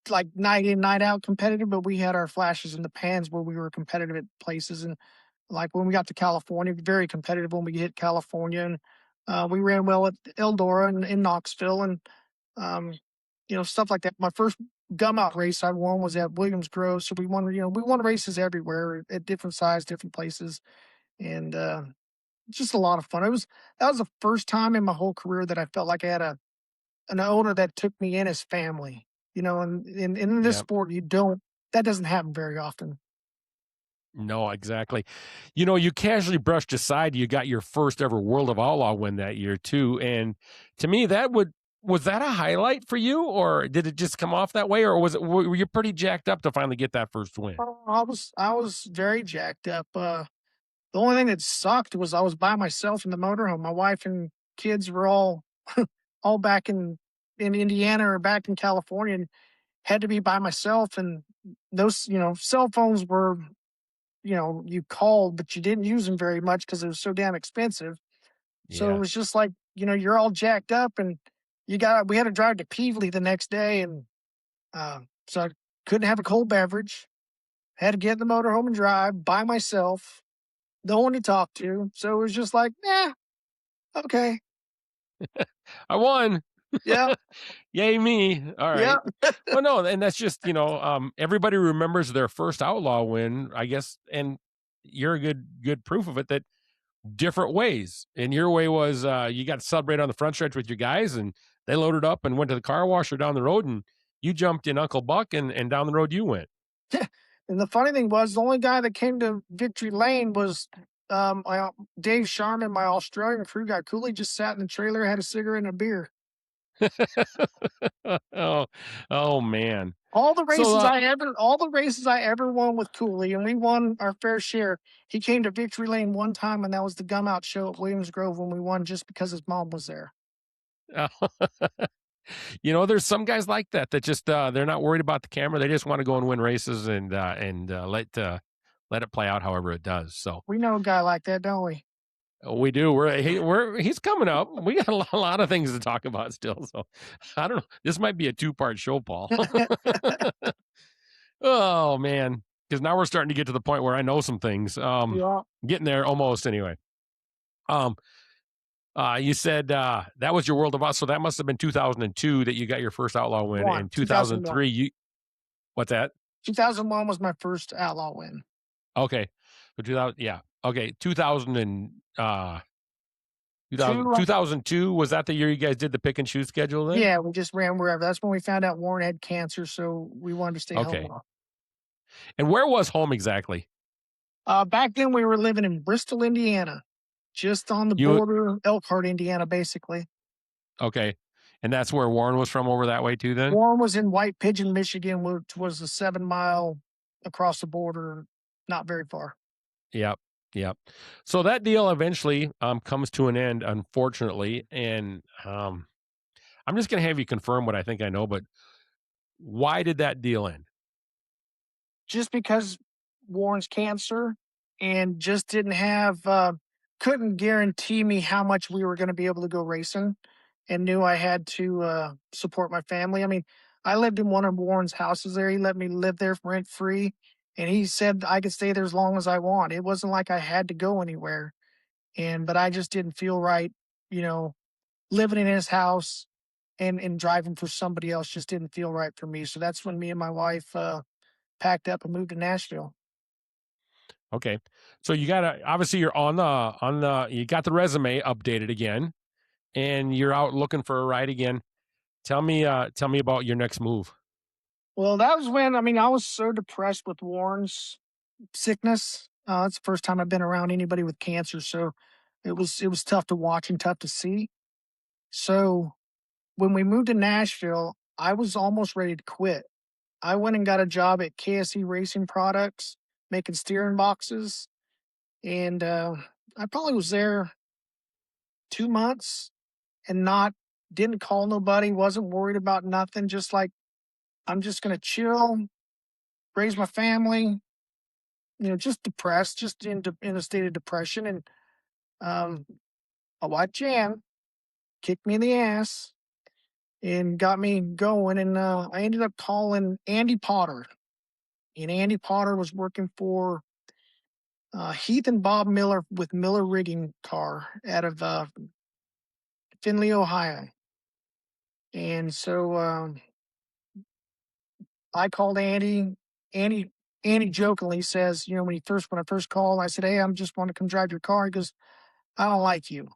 like night in, night out competitive, but we had our flashes in the pans where we were competitive at places. And like when we got to California, very competitive when we hit California. And we ran well at Eldora and in Knoxville and, stuff like that. My first Gum Out race I won was at Williams Grove. So we won races everywhere at different size, different places. And just a lot of fun. That was the first time in my whole career that I felt like I had an owner that took me in as family. And in this sport, that doesn't happen very often. No, exactly. You casually brushed aside you got your first ever World of Outlaw win that year too. And to me, was that a highlight for you, or did it just come off that way, or were you pretty jacked up to finally get that first win? I was very jacked up. The only thing that sucked was I was by myself in the motorhome. My wife and kids were all back in Indiana or back in California, and had to be by myself. And those, cell phones were, you called, but you didn't use them very much because it was so damn expensive. So it was just like, you're all jacked up, and we had to drive to Peevely the next day. And so I couldn't have a cold beverage. Had to get in the motorhome and drive by myself. No one to talk to. So it was just like, okay. I won. Yeah. Yay me. All right. Yeah. Well, no, and that's just, everybody remembers their first outlaw win, I guess, and you're a good proof of it that different ways. And your way was you got to celebrate on the front stretch with your guys, and they loaded up and went to the car wash or down the road, and you jumped in Uncle Buck and down the road you went. And the funny thing was, the only guy that came to Victory Lane was Dave Sharman, my Australian crew guy. Cooley just sat in the trailer, had a cigarette and a beer. Oh, oh man. All the So, races I ever won with Cooley, and we won our fair share. He came to Victory Lane one time, and that was the Gum Out show at Williams Grove when we won just because his mom was there. there's some guys like that that just they're not worried about the camera. They just want to go and win races and let it play out however it does. So We know a guy like that, don't we? we do. He's coming up. We got a lot of things to talk about still. So I don't know. This might be a 2-part show, Paul. Oh man, because now we're starting to get to the point where I know some things. Yeah, Getting there almost anyway. Um, you said that was your World of Outlaws, so that must have been 2002 that you got your first Outlaw win. one, In 2001. 2003, what's that? 2001 was my first outlaw win. Okay, so 2000, yeah, okay, 2, 2002 was that the year you guys did the pick and shoot schedule then? yeah, we just ran wherever. That's when we found out Warren had cancer, so we wanted to stay home. Okay, and where was home exactly? Back then we were living in Bristol, Indiana, just on the You border, Elkhart, Indiana, basically. okay, and that's where Warren was from over that way too. Then Warren was in White Pigeon, Michigan, which was a 7-mile across the border, not very far. yep, yep. So that deal eventually comes to an end, unfortunately, and I'm just gonna have you confirm what I think I know, but why did that deal end? Just because Warren's cancer and just didn't have, couldn't guarantee me how much we were going to be able to go racing and knew I had to support my family. I mean, I lived in one of Warren's houses there. He let me live there rent free. And he said I could stay there as long as I want. It wasn't like I had to go anywhere. But I just didn't feel right, you know, living in his house and driving for somebody else just didn't feel right for me. So that's when me and my wife packed up and moved to Nashville. Okay. So you gotta obviously you're on the you got the resume updated again and you're out looking for a ride again. Tell me about your next move. Well, that was when, I mean, I was so depressed with Warren's sickness. It's the first time I've been around anybody with cancer, so it was tough to watch and tough to see. So when we moved to Nashville, I was almost ready to quit. I went and got a job at KSE Racing Products, making steering boxes, and I probably was there 2 months and not didn't call nobody, wasn't worried about nothing, just like I'm just gonna chill, raise my family, just depressed, just in a state of depression. And um, my wife Jan kicked me in the ass and got me going. And I ended up calling Andy Potter, and Andy Potter was working for Heath and Bob Miller with Miller Rigging Car out of Findlay, Ohio. And so I called Andy. Andy Andy jokingly says, when I first called, I said, "Hey, I'm just want to come drive your car." He goes, "I don't like you."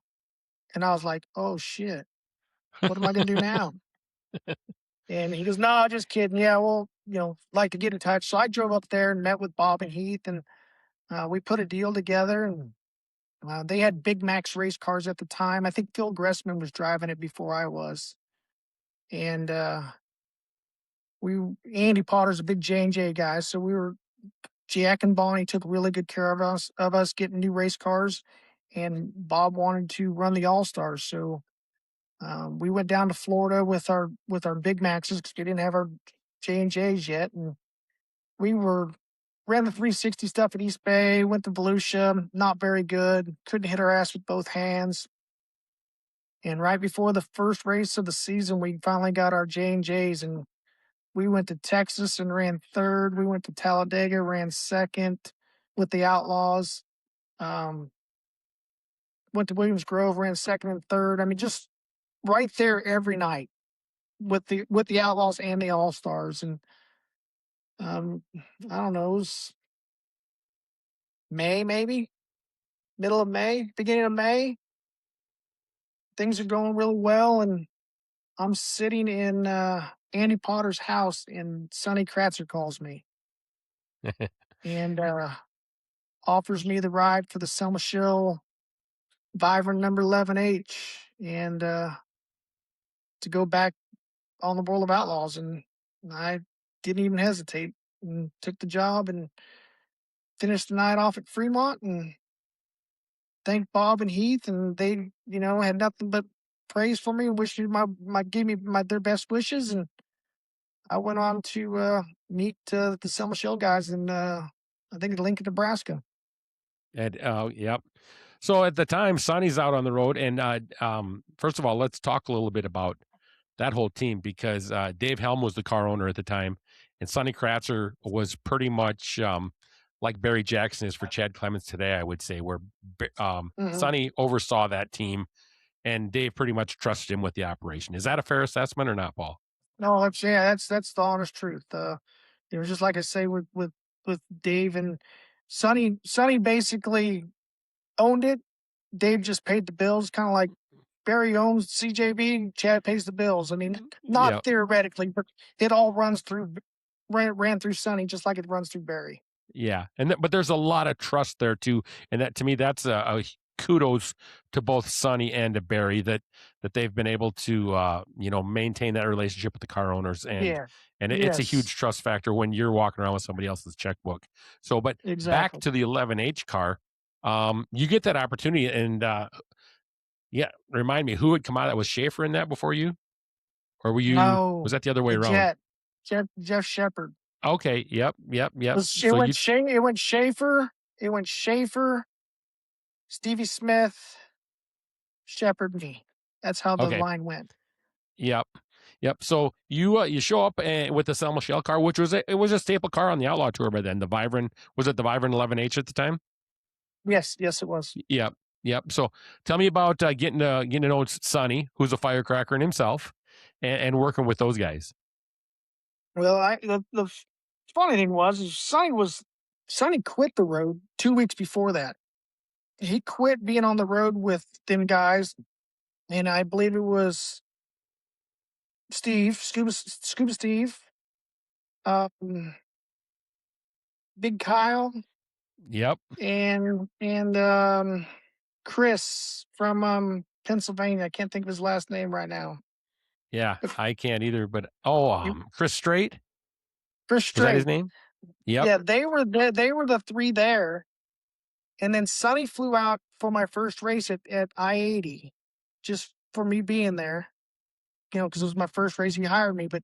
And I was like, "Oh shit, what am I gonna do now?" And he goes, "No, just kidding. Yeah, well, like to get in touch." So I drove up there and met with Bob and Heath, and we put a deal together. And they had Big Max race cars at the time. I think Phil Gressman was driving it before I was. And we Andy Potter's a big J&J guy, so we were Jack and Bonnie took really good care of us getting new race cars, and Bob wanted to run the All Stars, so we went down to Florida with our Big Maxes because we didn't have our J&Js yet, and we ran the 360 stuff at East Bay, went to Volusia, not very good, couldn't hit our ass with both hands. And right before the first race of the season, we finally got our J&Js, and we went to Texas and ran third. We went to Talladega, ran second with the Outlaws. Um, Went to Williams Grove, ran second and third. I mean, just right there every night with the Outlaws and the All Stars. And I don't know, it was May, maybe middle of May, beginning of May. Things are going really well, and I'm sitting in Andy Potter's house, and Sonny Kratzer calls me and offers me the ride for the Selma Show Vibrant number 11H. And to go back on the World of Outlaws, and I didn't even hesitate and took the job and finished the night off at Fremont and thanked Bob and Heath, and they, had nothing but praise for me and wished me gave me their best wishes, and I went on to meet the Selma Shell guys in I think Lincoln, Nebraska. And yep. So at the time, Sonny's out on the road, and first of all, let's talk a little bit about that whole team because Dave Helm was the car owner at the time, and Sonny Kratzer was pretty much like Barry Jackson is for Chad Clemens today, I would say, where Sonny oversaw that team, and Dave pretty much trusted him with the operation. Is that a fair assessment or not, Paul? No, that's the honest truth. Just like I say with Dave and Sonny basically owned it. Dave just paid the bills, kind of like Barry owns CJB, Chad pays the bills. I mean, not theoretically, but it all ran through Sonny just like it runs through Barry. Yeah, but there's a lot of trust there too, and that to me that's a kudos to both Sonny and to Barry that they've been able to maintain that relationship with the car owners, and it's a huge trust factor when you're walking around with somebody else's checkbook. So, but back to the 11H car, you get that opportunity, and remind me who had come out. That was Schaefer in that before you, or were you? No, was that the other way around? Jeff Shepard. Okay. Yep. It went Schaefer, Stevie Smith, Shepard, me. That's how the line went. Yep. So you show up with the Selma Shell car, which was it was a staple car on the Outlaw Tour by then. The Vivron, was it the Vivron 11H at the time? Yes, it was. Yep. So tell me about getting to know Sonny, who's a firecracker in himself, and working with those guys. Well, the funny thing was Sonny quit the road 2 weeks before that. He quit being on the road with them guys, and I believe it was Steve, Scuba Steve, Big Kyle. Yep. And Chris from Pennsylvania. I can't think of his last name right now. Yeah, I can't either. But Chris Strait. Chris Strait. Is that his name? Yep. Yeah, they were the three there, and then Sonny flew out for my first race at I-80, just for me being there. Because it was my first race. He hired me, but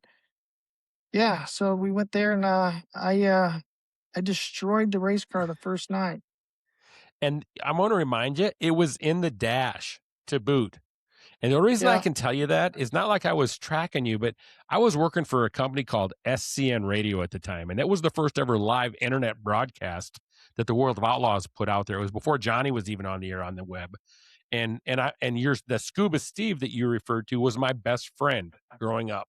yeah, so we went there, and I destroyed the race car the first night. And I'm going to remind you, it was in the dash to boot. And the reason I can tell you that is not like I was tracking you, but I was working for a company called SCN Radio at the time. And that was the first ever live internet broadcast that the World of Outlaws put out there. It was before Johnny was even on the air on the web. And the Scuba Steve that you referred to was my best friend growing up.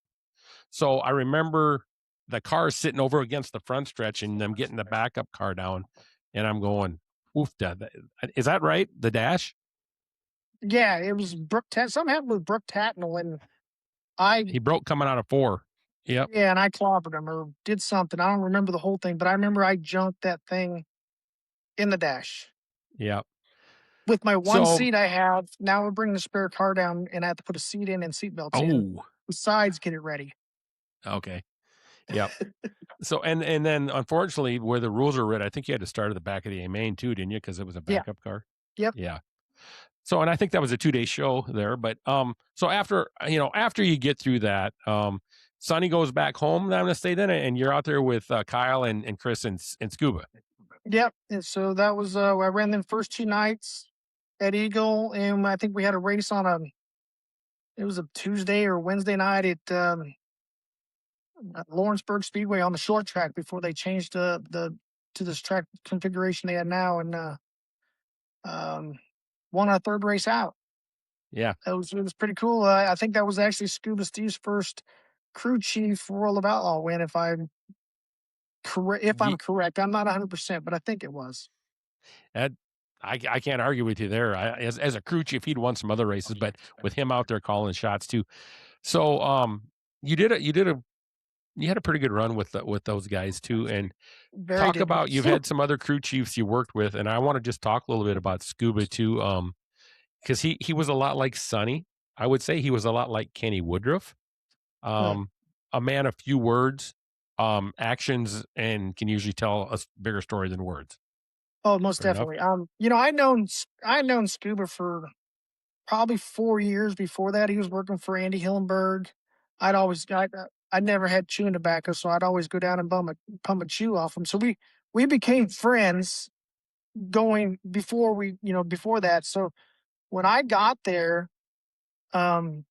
So I remember the car sitting over against the front stretch and them getting the backup car down. And I'm going, oof, is that right? The dash? Yeah, it was something happened with Brooke Tatnell, and he broke coming out of 4. Yep. Yeah, and I clobbered him or did something. I don't remember the whole thing, but I remember I junked that thing in the dash. Yep. With my one seat I have, now we're bringing the spare car down, and I have to put a seat in and seatbelts in. Besides, get it ready. Okay. Yep. So and then unfortunately, where the rules are written, I think you had to start at the back of the A main too, didn't you? Because it was a backup car. Yep. Yeah. So, and I think that was a 2-day show there, but so after you get through that, Sonny goes back home. I'm gonna stay then, and you're out there with Kyle and Chris and Scuba. Yep. And so that was I ran them first 2 nights at Eagle, and I think we had a race on it was a Tuesday or Wednesday night at Lawrenceburg Speedway on the short track before they changed to this track configuration they had now, and won our 3rd race out. Yeah, it was pretty cool. I think that was actually Scuba Steve's first crew chief World of Outlaw win, if I'm correct. I'm not 100%, but I think it was. I can't argue with you there. As a crew chief, he'd won some other races, but with him out there calling shots too. So you had a pretty good run with those guys too. And you've had some other crew chiefs you worked with, and I want to just talk a little bit about Scuba too, because he was a lot like Sonny. I would say he was a lot like Kenny Woodruff, Hmm. um, a man of few words, actions, and can usually tell a bigger story than words. Oh, most Fair enough. definitely. I known Scuba for probably 4 years before that. He was working for Andy Hillenberg. I never had chewing tobacco, so I'd always go down and pump a chew off him. So we became friends going before before that. So when I got there, um,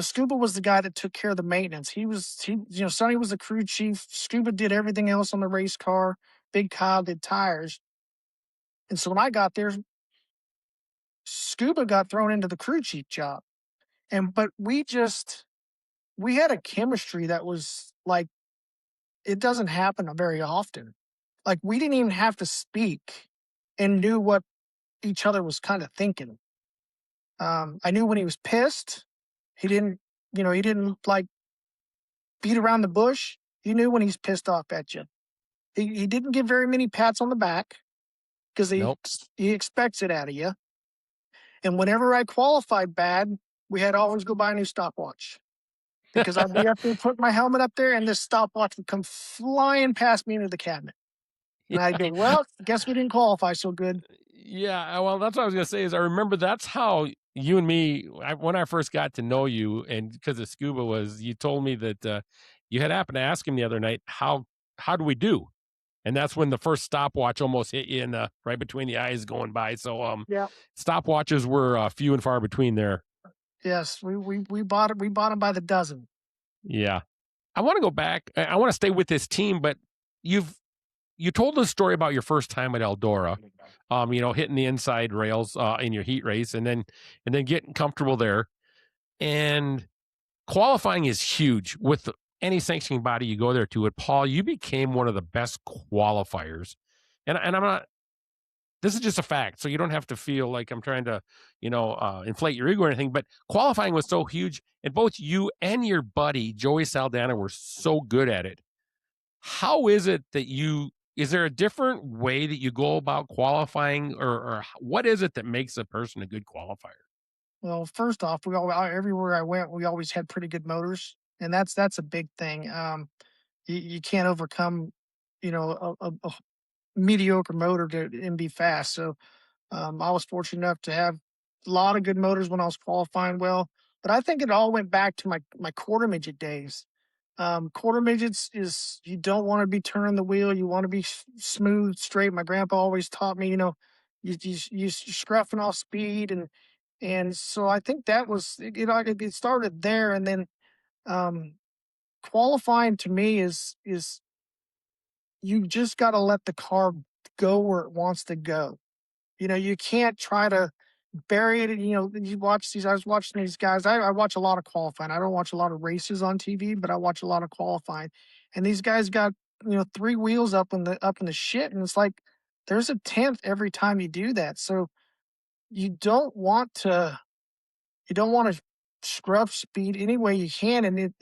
Scuba was the guy that took care of the maintenance. Sonny was the crew chief. Scuba did everything else on the race car. Big Kyle did tires. And so when I got there, Scuba got thrown into the crew chief job. But we had a chemistry that was like, it doesn't happen very often. Like, we didn't even have to speak and knew what each other was kind of thinking. I knew when he was pissed. He didn't like beat around the bush. You knew when he's pissed off at you. He didn't give very many pats on the back because Nope. he expects it out of you. And whenever I qualified bad, we had to always go buy a new stopwatch because I'd be up there putting my helmet up there, and this stopwatch would come flying past me into the cabinet, and I'd go, "Well, guess we didn't qualify so good." Yeah, well, that's what I was gonna say is I remember that's how you and me when I first got to know you, and because of scuba was you told me that you had happened to ask him the other night how do we do, and that's when the first stopwatch almost hit you in the right between the eyes going by. So Yeah. stopwatches were few and far between there. Yes, we bought it. We bought them by the dozen. Yeah, I want to go back. I want to stay with this team, but you've you told the story about your first time at Eldora, hitting the inside rails in your heat race, and then getting comfortable there. And qualifying is huge with any sanctioning body you go there to. It, Paul, you became one of the best qualifiers, and I'm not. This is just a fact, so you don't have to feel like I'm trying to, inflate your ego or anything. But qualifying was so huge, and both you and your buddy Joey Saldana were so good at it. How is it that is there a different way that you go about qualifying or what is it that makes a person a good qualifier? Well, first off, everywhere I went, we always had pretty good motors, and that's a big thing. You can't overcome, a mediocre motor and be fast. So I was fortunate enough to have a lot of good motors when I was qualifying well. But I think it all went back to my quarter midget days. Quarter midgets is, you don't want to be turning the wheel. You want to be smooth, straight. My grandpa always taught me, you scruffing off speed, and so I think that was it started there, and then um, qualifying to me is you just got to let the car go where it wants to go. You can't try to bury it. I was watching these guys. I watch a lot of qualifying. I don't watch a lot of races on TV, but I watch a lot of qualifying. And these guys got, three wheels up in the shit. And it's like, there's a tenth every time you do that. So you don't want to, you don't want to scrub speed any way you can. And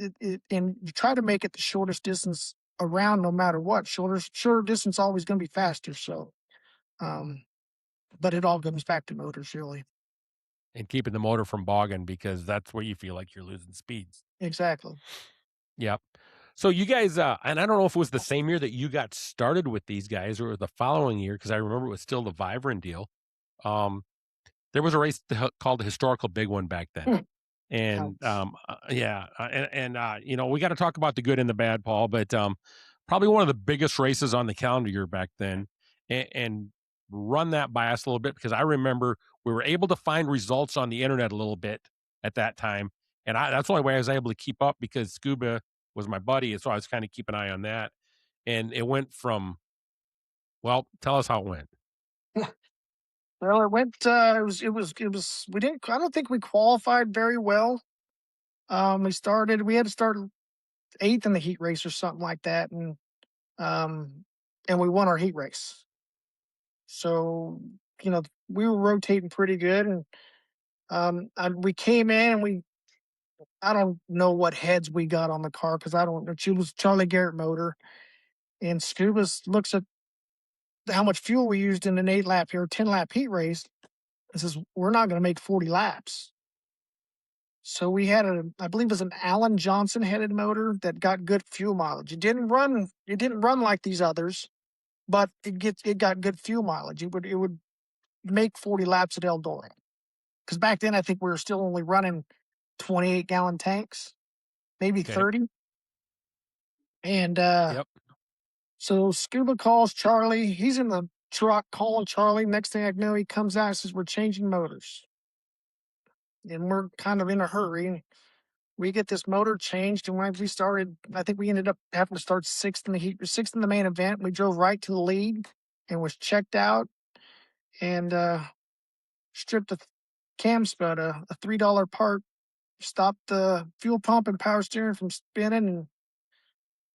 and you try to make it the shortest distance around no matter what. Shorter distance always going to be faster. So, um, but it all comes back to motors, really. And keeping the motor from bogging because that's where you feel like you're losing speeds. Exactly. Yep. So you guys, and I don't know if it was the same year that you got started with these guys or the following year, because I remember it was still the Vibrant deal. Um, there was a race called the Historical Big One back then. Hmm. And Ouch. yeah, we got to talk about the good and the bad, Paul. But probably one of the biggest races on the calendar year back then, and run that by us a little bit because I remember we were able to find results on the internet a little bit at that time, and that's the only way I was able to keep up because Scuba was my buddy, and so I was kind of keep an eye on that. And it went from tell us how it went. Well, it went. It was. We didn't. I don't think we qualified very well. We had to start eighth in the heat race or something like that, um, and we won our heat race. So we were rotating pretty good, and we came in and I don't know what heads we got on the car because I don't know. She was Charlie Garrett motor, and Scuba's looks at how much fuel we used in an 8 lap or 10 lap heat race and says, "We're not going to make 40 laps." So we had I believe it was an Allen Johnson headed motor that got good fuel mileage. It didn't run like these others, but it got good fuel mileage. It would make 40 laps at Eldora. Because back then I think we were still only running 28-gallon tanks, maybe Okay. 30. And Yep. so Scuba calls Charlie. He's in the truck calling Charlie. Next thing I know, he comes out and says, "We're changing motors." And we're kind of in a hurry. We get this motor changed, and when we started, I think we ended up having to start sixth in the main event. We drove right to the lead and was checked out and stripped a cam spud, a $3 part, stopped the fuel pump and power steering from spinning, and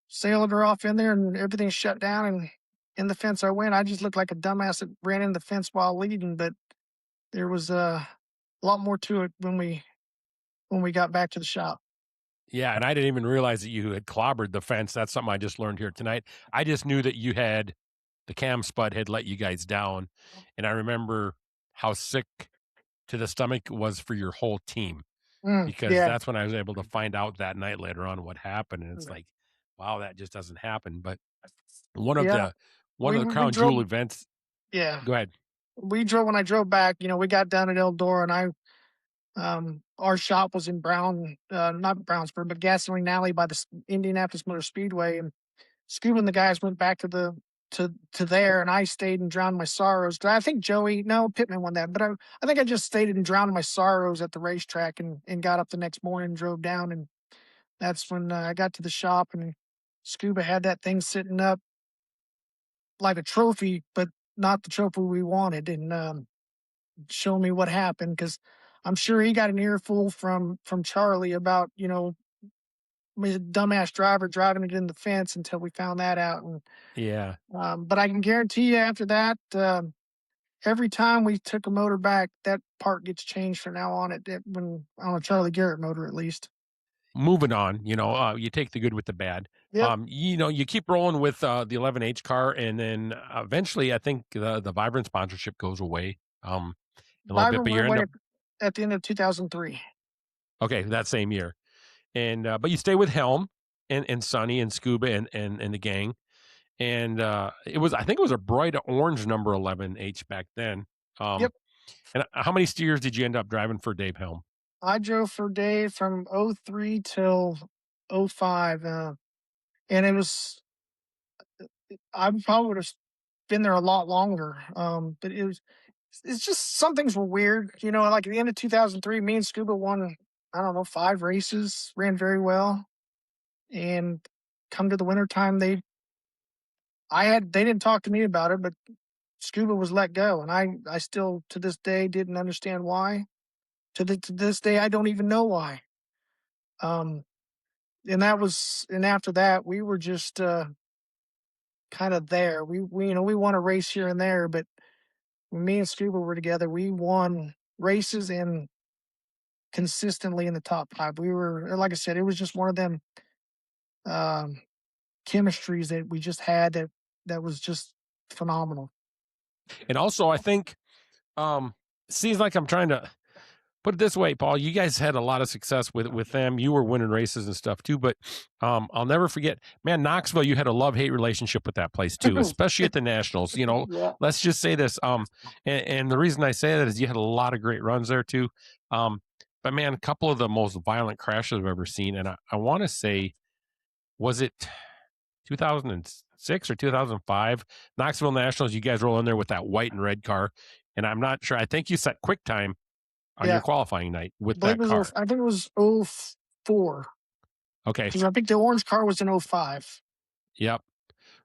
sailed her off in there, and everything shut down. And in the fence I went. I just looked like a dumbass that ran in the fence while leading, but there was a lot more to it when we got back to the shop. Yeah, and I didn't even realize that you had clobbered the fence. That's something I just learned here tonight. I just knew that you had the cam spud had let you guys down, and I remember how sick to the stomach it was for your whole team because Yeah. that's when I was able to find out that night later on what happened, and it's like, wow, that just doesn't happen. But one of Yeah. the one We of the we crown drove. jewel events. Yeah. Go ahead. We drove when I drove back. We got down at Eldora, and our shop was in not Brownsburg, but Gasoline Alley by the Indianapolis Motor Speedway. And Scuba and the guys went back to there, and I stayed and drowned my sorrows. 'Cause I think no, Pittman won that, but I think I just stayed and drowned my sorrows at the racetrack, and got up the next morning and drove down. And that's when I got to the shop, and Scuba had that thing sitting up like a trophy, but not the trophy we wanted. And show me what happened, because I'm sure he got an earful from Charlie about my dumbass driver driving it in the fence until we found that out. And Yeah. but I can guarantee you after that, every time we took a motor back, that part gets changed from now on. When on a Charlie Garrett motor, at least. Moving on, you take the good with the bad. Yep. You keep rolling with the 11H car, and then eventually, I think the Vibrant sponsorship goes away. A little bit, Byron but you went end away up at the end of 2003. okay that same year, and but you stay with Helm and Sonny and Scuba and the gang, and I think it was a bright orange number 11H back then. Yep. And how many steers did you end up driving for Dave Helm? I drove for Dave from '03 till '05, and it was I probably would have been there a lot longer. But it's just some things were weird. Like at the end of 2003, me and Scuba won, I don't know, 5 races, ran very well. And come to the wintertime, they didn't talk to me about it, but Scuba was let go. And I still to this day didn't understand why. To this day, I don't even know why. Um, and after that, we were just kind of there. We won a race here and there, but when me and Scuba were together, we won races and consistently in the top 5. We were, like I said, it was just one of them um, chemistries that we just had that was just phenomenal. And also, I think seems like I'm trying to put it this way, Paul. You guys had a lot of success with them. You were winning races and stuff too. But I'll never forget, man, Knoxville. You had a love-hate relationship with that place too, especially at the Nationals. Yeah. Let's just say this. And the reason I say that is you had a lot of great runs there too. But man, a couple of the most violent crashes I've ever seen, and I want to say, was it 2006 or 2005 Knoxville Nationals? You guys roll in there with that white and red car, and I'm not sure. I think you set quick time on your Yeah. qualifying night with I believe that car. I think it was '04. Okay. Because I think the orange car was in '05. Yep.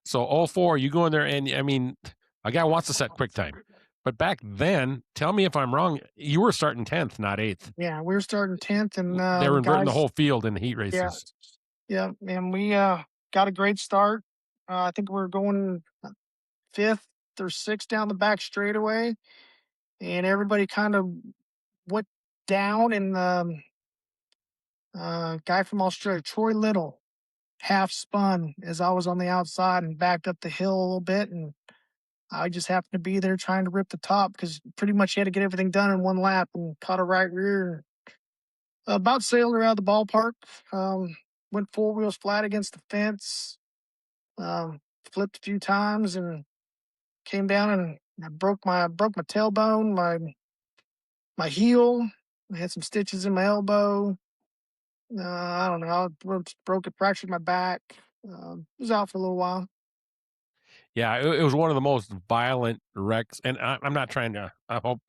So 04, you go in there, and I mean, a guy wants to set quick time. But back then, tell me if I'm wrong, you were starting 10th, not 8th. Yeah, we were starting 10th, and They were inverting the guys. whole field in the heat Yeah, races. yeah, and we got a great start. I think we were going 5th or 6th down the back straightaway, and everybody kind of went down. And guy from Australia, Troy Little, half spun as I was on the outside and backed up the hill a little bit, and I just happened to be there trying to rip the top because pretty much he had to get everything done in one lap, and caught a right rear. About sailed her out of the ballpark. Went four wheels flat against the fence. Flipped a few times and came down and I broke my tailbone, my heel. I had some stitches in my elbow. I don't know. I broke it, fractured my back. Was out for a little while. Yeah, it was one of the most violent wrecks, and I'm not trying to. I hope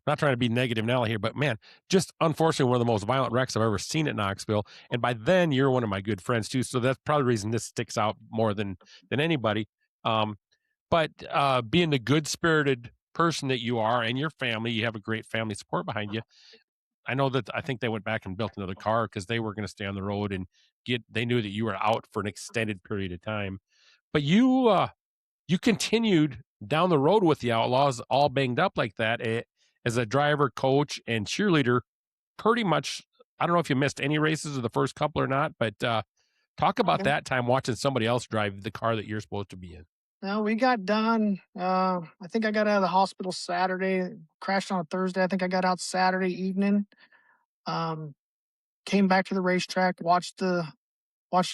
not trying to be negative Nelly here, but man, just unfortunately one of the most violent wrecks I've ever seen at Knoxville. And by then, you're one of my good friends too, so that's probably the reason this sticks out more than anybody. Um, but being the good spirited person that you are, and your family, you have a great family support behind you. I know that I think they went back and built another car because they were going to stay on the road and get. They knew that you were out for an extended period of time, but you continued down the road with the Outlaws, all banged up like that, as a driver, coach, and cheerleader. Pretty much, I don't know if you missed any races of the first couple or not, but talk about Okay. that time watching somebody else drive the car that you're supposed to be in. Now we got done. I think I got out of the hospital Saturday. Crashed on a Thursday. I think I got out Saturday evening. Um, Came back to the racetrack. Watched the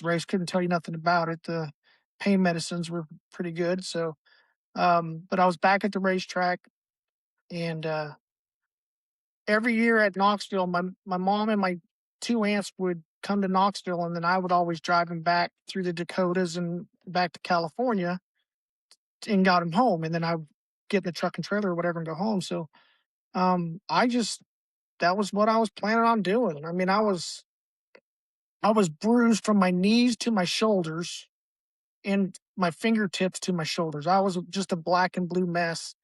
race. Couldn't tell you nothing about it. The pain medicines were pretty good. So, but I was back at the racetrack, and every year at Knoxville, my mom and my two aunts would come to Knoxville, and then I would always drive them back through the Dakotas and back to California and got them home. And then I would get in the truck and trailer or whatever and go home. So I just that was what I was planning on doing. I mean, I was bruised from my knees to my shoulders and my fingertips to my shoulders. I was just a black and blue mess.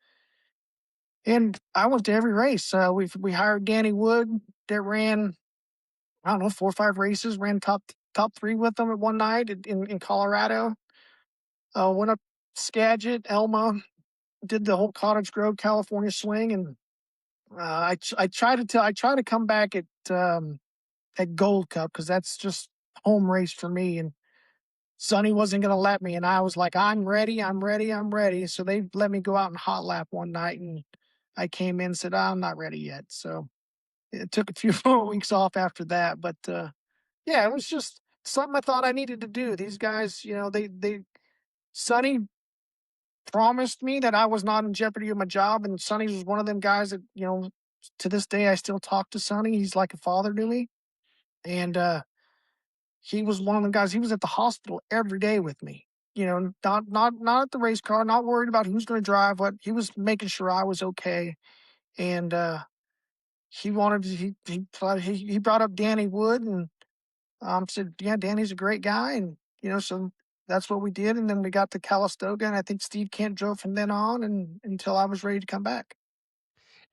And I went to every race. We hired Danny Wood that ran, I don't know, 4 or 5 races. Ran top three with them at one night in Colorado. Went up Skagit, Elma, did the whole Cottage Grove, California swing, and I try to come back at Gold Cup because that's just home race for me. And Sonny wasn't going to let me, and I was like, I'm ready, I'm ready, I'm ready. So they let me go out and hot lap one night, and I came in and said, I'm not ready yet. So it took a few more weeks off after that, but yeah, it was just something I thought I needed to do. These guys, Sonny promised me that I was not in jeopardy of my job, and Sonny was one of them guys that, to this day I still talk to Sonny. He's like a father to me, and he was one of the guys. He was at the hospital every day with me. Not at the race car, not worried about who's going to drive what. He was making sure I was okay, and he wanted to, he brought up Danny Wood and said, yeah, Danny's a great guy, and so that's what we did, and then we got to Calistoga, and I think Steve Kent drove from then on, and until I was ready to come back.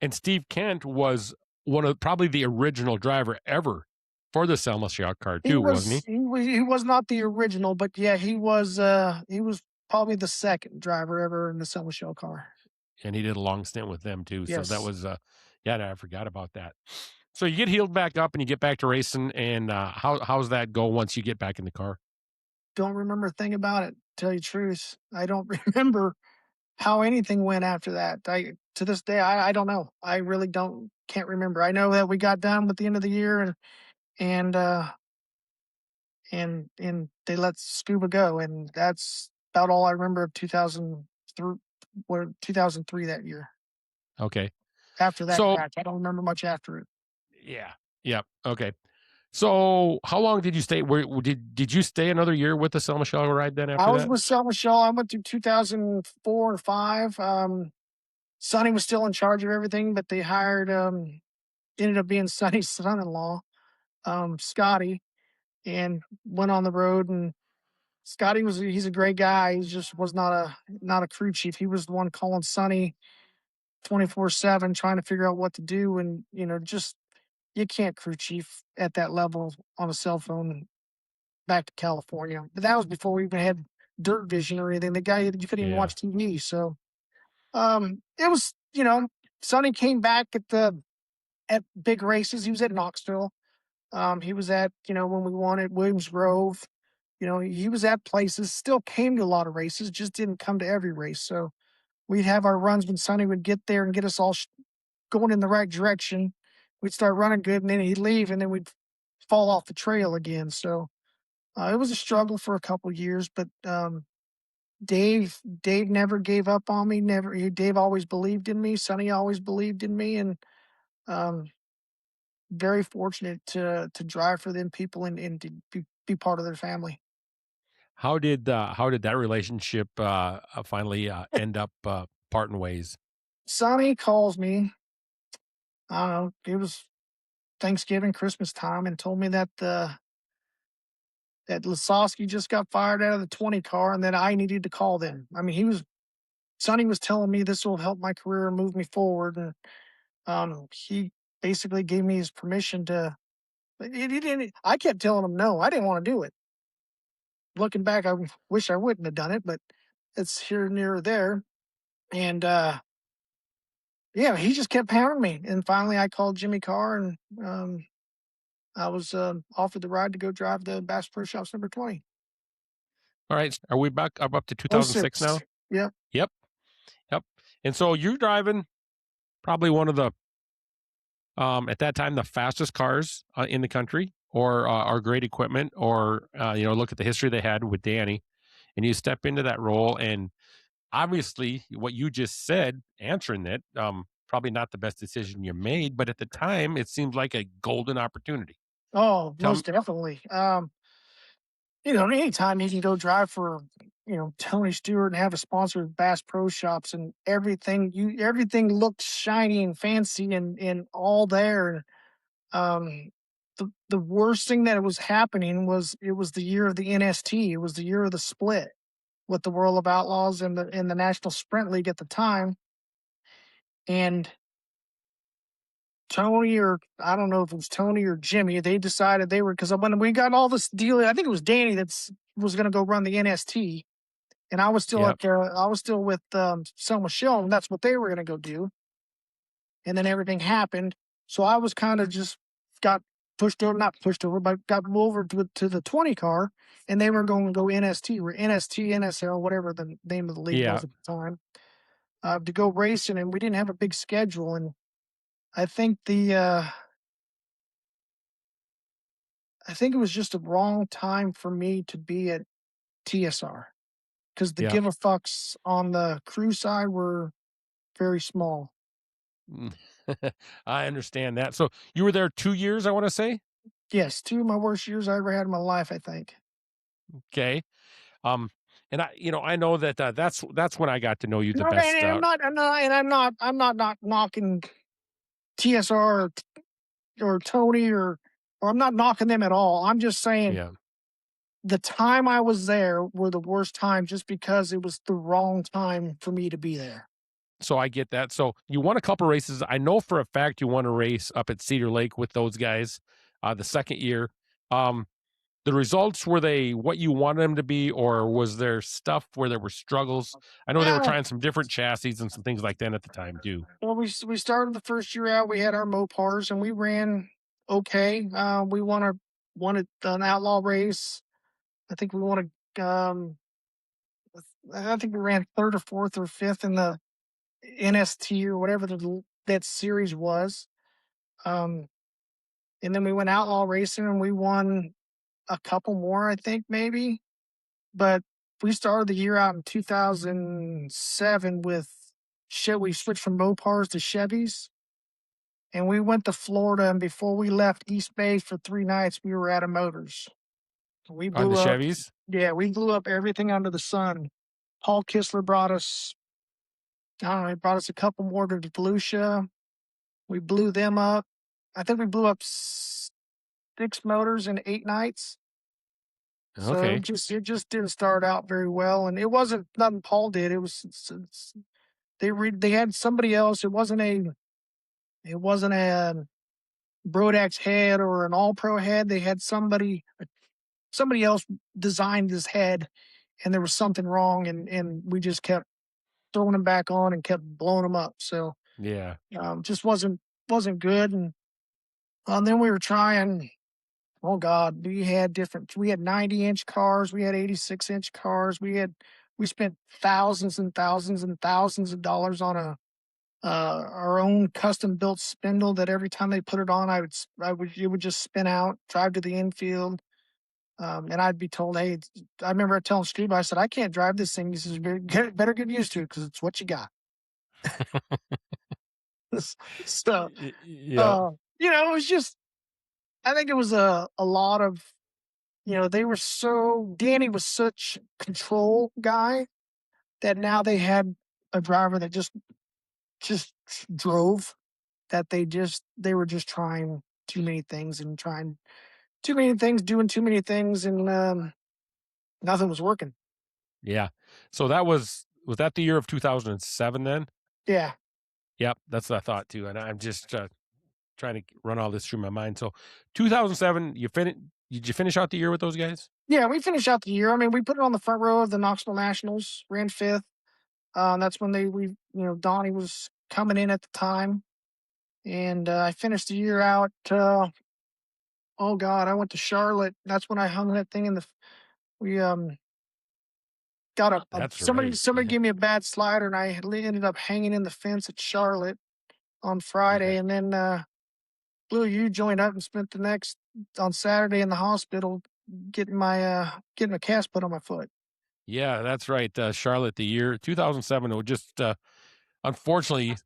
And Steve Kent was one of probably the original driver ever for the Selma Shot car He too, wasn't was he? he was not the original, but yeah, he was probably the second driver ever in the Selma Show car. And he did a long stint with them too. So that Yes. was yeah, no, I forgot about that. So you get healed back up and you get back to racing, and how's that go once you get back in the car? Don't remember a thing about it, to tell you the truth. I don't remember how anything went after that. To this day, I don't know. I really can't remember. I know that we got done with the end of the year, and and they let Scuba go, and that's about all I remember of 2003, 2003 that year. Okay. After that So crash, I don't remember much after it. yeah. Yep. Okay. So how long did you stay? Did you stay another year with the Selma Shell ride then I after was that? with Selma Shaw. I went through 2004 and five. Sonny was still in charge of everything, but they hired, ended up being Sonny's son-in-law, Scotty, and went on the road. And he's a great guy. He just was not a crew chief. He was the one calling Sonny 24/7, trying to figure out what to do. And, just, you can't crew chief at that level on a cell phone back to California. But that was before we even had dirt vision or anything. The guy, you couldn't even Yeah. watch TV. So, it was, Sonny came back at big races. He was at Knoxville. He was at, when we won at Williams Grove. He was at places, still came to a lot of races, just didn't come to every race. So we'd have our runs when Sonny would get there and get us all going in the right direction. we'd start running good, and then he'd leave, and then we'd fall off the trail again. So it was a struggle for a couple years, but Dave never gave up on me. Dave always believed in me. Sonny always believed in me, and um, very fortunate to drive for them people and to be part of their family. How did that relationship finally end up parting ways? Sonny calls me. I don't know. It was Thanksgiving, Christmas time, and told me that Lasowski just got fired out of the 20 car, and that I needed to call them. I mean, Sonny was telling me this will help my career and move me forward, and he basically gave me his permission to. He didn't. I kept telling him no. I didn't want to do it. Looking back, I wish I wouldn't have done it, but it's here, near, or there. And yeah, he just kept pounding me. And finally, I called Jimmy Carr, and I was offered the ride to go drive the Bass Pro Shops number 20. All right, are we back up to Oh 2006 six. now? Yep. Yep, yep. And so you're driving probably one of the at that time the fastest cars in the country, or are great equipment, or look at the history they had with Danny, and you step into that role, and obviously what you just said, answering it, probably not the best decision you made, but at the time it seemed like a golden opportunity. Oh, Tell me, most definitely. Anytime you can go drive for, Tony Stewart and have a sponsor with Bass Pro Shops, and everything looked shiny and fancy and all there. Um, the worst thing that was happening was it was the year of the NST. It was the year of the split with the World of Outlaws and the National Sprint League at the time. And Tony, or I don't know if it was Tony or Jimmy, they decided they were, because when we got all this deal, I think it was Danny was going to go run the NST, and I was still yeah, I was still with Selma Shell, and that's what they were going to go do. And then everything happened, so I was kind of just got pushed over, not pushed over, but got over to the 20 car, and they were going to go NST or NST, NSL, whatever the name of the league yeah. was at the time, to go racing, and we didn't have a big schedule, and I think I think it was just a wrong time for me to be at TSR, because the Yeah. give a fucks on the crew side were very small. Mm. I understand that. So you were there 2 years, I wanna say? Yes, two of my worst years I ever had in my life, I think. Okay. Um, and I know that, that's when I got to know you the No, and best, I'm not knocking TSR or Tony or I'm not knocking them at all. I'm just saying yeah. the time I was there were the worst time, just because it was the wrong time for me to be there. So I get that. So you won a couple races. I know for a fact you won a race up at Cedar Lake with those guys, the second year. Um, the results, were they what you wanted them to be, or was there stuff where there were struggles? I know they were Yeah. trying some different chassis and some things like that at the time too. Well, we started the first year out. We had our Mopars, and we ran okay. We won an outlaw race. I think we won a. I think we ran third or fourth or fifth in the NST or whatever that series was. Um, and then we went outlaw racing, and we won a couple more, I think, maybe. But we started the year out in 2007 with We switched from Mopars to Chevys, and we went to Florida. And before we left East Bay for 3 nights, we were out of motors. We On the blew up. Chevys? Yeah, we blew up everything under the sun. Paul Kistler brought us. I don't know. He brought us a couple more to Volusia. We blew them up. I think we blew up 6 motors in 8 nights. So Okay. it just didn't start out very well, and it wasn't nothing Paul did. It was they had somebody else. It wasn't a Brodax head or an All Pro head. They had somebody else designed this head, and there was something wrong, and we just kept throwing them back on and kept blowing them up. So Yeah. just wasn't good, and then we were trying. Oh God, we had 90-inch cars, we had 86-inch cars, we spent thousands and thousands and thousands of dollars on our own custom built spindle that every time they put it on, it would just spin out, drive to the infield. And I'd be told, hey, I remember telling Steve, I said, I can't drive this thing. He says, better get used to it because it's what you got. So, Yeah. it was just, I think it was a lot of, Danny was such control guy that now they had a driver that just drove, that they were just trying too many things and trying too many things, doing too many things, and nothing was working. Yeah. So was that the year of 2007 then? Yeah. Yep. That's what I thought too. And I'm just trying to run all this through my mind. So 2007, did you finish out the year with those guys? Yeah, we finished out the year. I mean, we put it on the front row of the Knoxville Nationals, ran fifth. That's when Donnie was coming in at the time. And I finished the year out. Oh God, I went to Charlotte. That's when I hung that thing we got That's somebody right. gave me a bad slider, and I ended up hanging in the fence at Charlotte on Friday, Yeah. and then Blue, you joined up and spent the next on Saturday in the hospital getting a cast put on my foot. Yeah, that's right. Charlotte, the year 2007, it would just unfortunately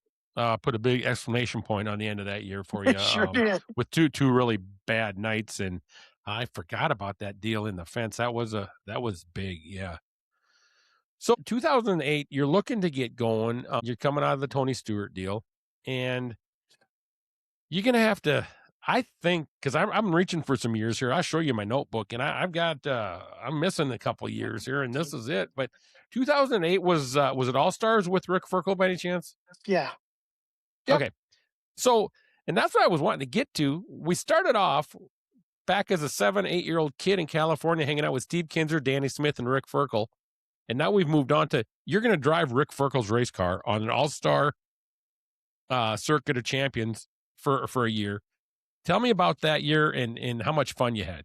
put a big exclamation point on the end of that year for you, It sure did. with two really bad nights. And I forgot about that deal in the fence. That was big. Yeah. So 2008, you're looking to get going. You're coming out of the Tony Stewart deal, and you're gonna have to. I think because I'm reaching for some years here. I'll show you my notebook, and I've got I'm missing a couple years here, and this is it. But 2008 was it All Stars with Rick Ferkel by any chance? Yeah. Yep. Okay, so and that's what I was wanting to get to. We started off back as a 7-8-year-old kid in California, hanging out with Steve Kinzer, Danny Smith, and Rick Ferkel. And now we've moved on to you're going to drive Rick Ferkel's race car on an all-star circuit of champions for a year. Tell me about that year and how much fun you had.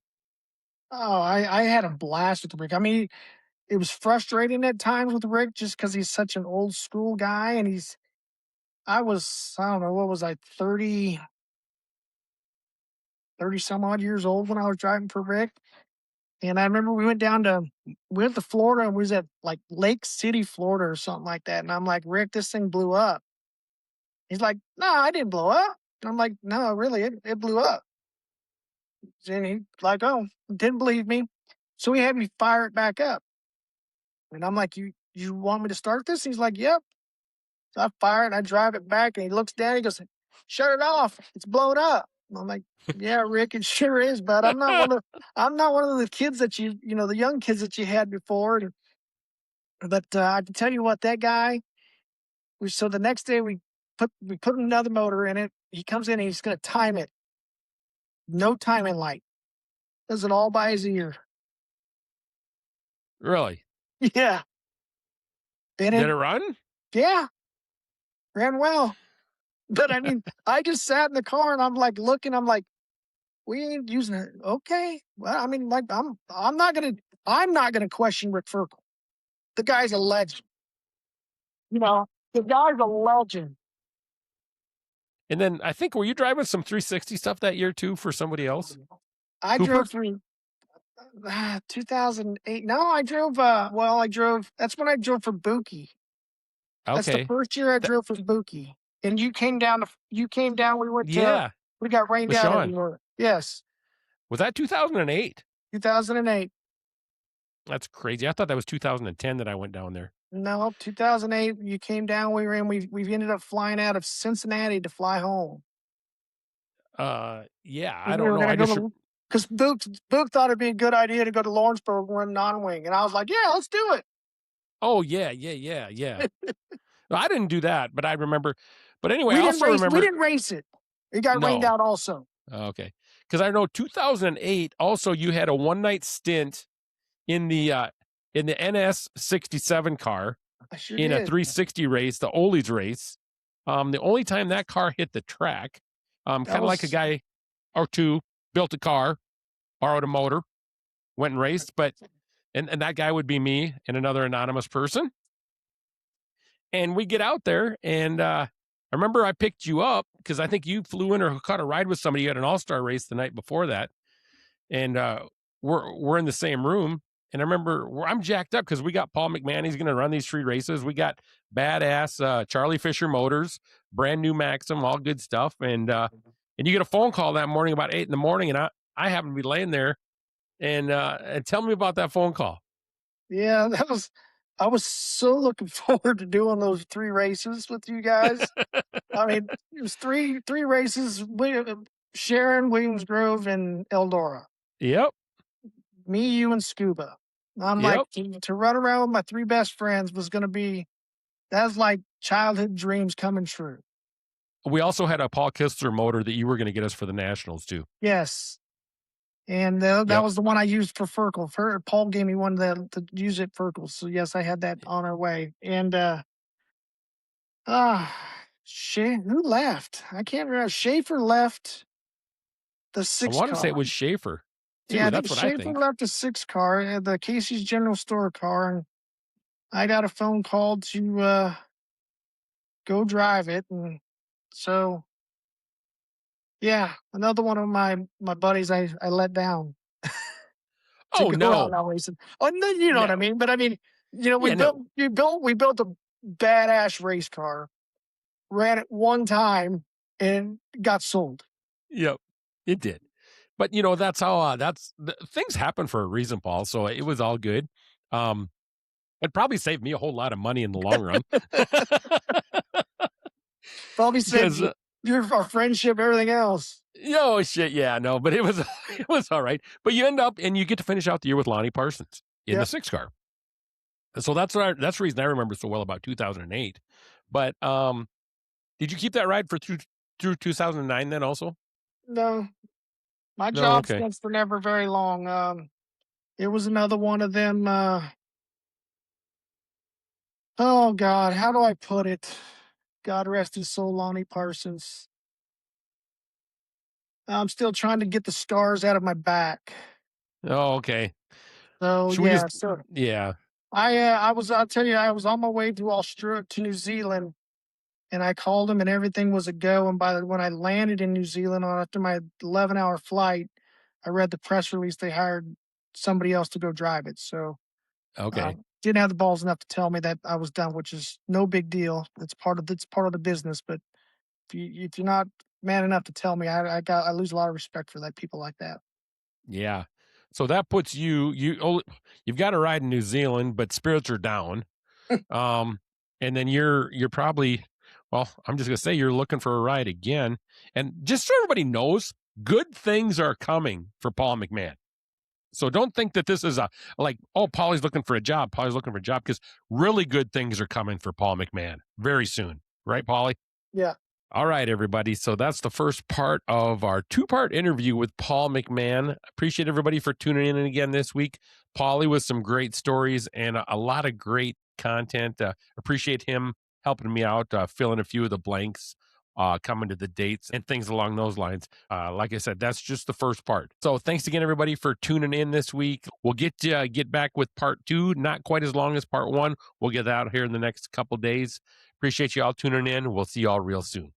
Oh, I had a blast with Rick. I mean, it was frustrating at times with Rick just because he's such an old school guy, and I don't know, what was I, 30 some odd years old when I was driving for Rick. And I remember we went to Florida, and we was at like Lake City, Florida or something like that. And I'm like, Rick, this thing blew up. He's like, no, I didn't blow up. And I'm like, no, really, it blew up. And he like, oh, didn't believe me. So he had me fire it back up. And I'm like, you want me to start this? He's like, yep. So I fire it and I drive it back, and he looks down, he goes, shut it off. It's blown up. And I'm like, yeah, Rick, it sure is, but I'm not one of the kids that the young kids that you had before. But I can tell you what, that guy, so the next day we put another motor in it. He comes in and he's going to time it. No timing light. Does it all by his ear. Really? Yeah. Did it run? Yeah. Ran well. But I mean, I just sat in the car and I'm like looking, I'm like, we ain't using it. Okay. Well, I mean, like I'm not gonna question Rick Ferkel. The guy's a legend. The guy's a legend. And then I think were you driving some 360 stuff that year too for somebody else? I Cooper? drove through 2008. No, I drove. That's when I drove for Buki. That's the Okay. first year I drove for Buki. And you came down. We went Yeah. we got rained With out Sean. everywhere. Yes. Was that 2008? 2008. That's crazy. I thought that was 2010 that I went down there. No, 2008. You came down. We ended up flying out of Cincinnati to fly home. Yeah, I don't know. Because Book thought it'd be a good idea to go to Lawrenceburg and run non-wing, and I was like, yeah, let's do it. Oh yeah. Well, I didn't do that, but I remember. But anyway, we I also remember we didn't race it. It got rained out also. Okay, because I know 2008. Also, you had a one-night stint in the NS 67 car in a 360 race, the Ollie's race. The only time that car hit the track, kind of like a guy or two built a car, borrowed a motor, went and raced, but and that guy would be me and another anonymous person. And we get out there, and I remember I picked you up because I think you flew in or caught a ride with somebody. You had an all-star race the night before that. And we're in the same room. And I remember I'm jacked up because we got Paul McMahan. He's going to run these 3 races. We got badass Charlie Fisher motors, brand new Maxim, all good stuff. And you get a phone call that morning about 8 in the morning, and I happen to be laying there. And tell me about that phone call. Yeah, I was so looking forward to doing those 3 races with you guys. I mean, it was three races, Sharon, Williams Grove, and Eldora. Yep, Me, you, and Scuba. I'm like, yep. to run around with my 3 best friends was going to be, that's like childhood dreams coming true. We also had a Paul Kistler motor that you were going to get us for the Nationals too. Yes. And that Yep. was the one I used for Ferkel. Paul gave me one to use at Ferkel. So yes, I had that on our way. And who left? I can't remember. Schaefer left the I 6 want to say it car. was Schaefer Yeah, too. I think That's what I Schaefer think. left the 6 car, the Casey's General Store car, and I got a phone call to go drive it. And so yeah, another one of my buddies I let down to Oh go out no, that way. So, oh no, you know what I no, mean? But I mean, yeah, no. we built a badass race car, ran it one time, and got sold. Yep, it did. But that's how things happen for a reason, Paul. So it was all good. It probably saved me a whole lot of money in the long run. Probably saved Because our friendship, everything else. shit, yeah, no, but it was it was all right. But you end up and you get to finish out the year with Lonnie Parsons in the Yep. 6 car. So that's the reason I remember so well about 2008. But did you keep that ride for through 2009 then also? No, my No, job okay. stints were never very long. It was another one of them. Oh God, how do I put it? God rest his soul, Lonnie Parsons. I'm still trying to get the scars out of my back. Oh, okay. So Should we yeah, just so yeah. I'll tell you, I was on my way to Australia to New Zealand, and I called him, and everything was a go. And when I landed in New Zealand after my 11-hour flight, I read the press release they hired somebody else to go drive it. So Okay. didn't have the balls enough to tell me that I was done, which is no big deal. It's part of the business. But if you're not man enough to tell me, I lose a lot of respect for that people like that. Yeah. So that puts you've got a ride in New Zealand, but spirits are down. And then you're probably, well, I'm just gonna say you're looking for a ride again. And just so everybody knows, good things are coming for Paul McMahan. So don't think that this is oh, Paulie's looking for a job. Paulie's looking for a job, because really good things are coming for Paul McMahan very soon. Right, Paulie? Yeah. All right, everybody. So that's the first part of our 2-part interview with Paul McMahan. Appreciate everybody for tuning in again this week. Paulie with some great stories and a lot of great content. Appreciate him helping me out, filling a few of the blanks, coming to the dates and things along those lines. Like I said, that's just the first part. So thanks again, everybody, for tuning in this week. We'll get back with part 2, not quite as long as part 1. We'll get that out here in the next couple days. Appreciate you all tuning in. We'll see you all real soon.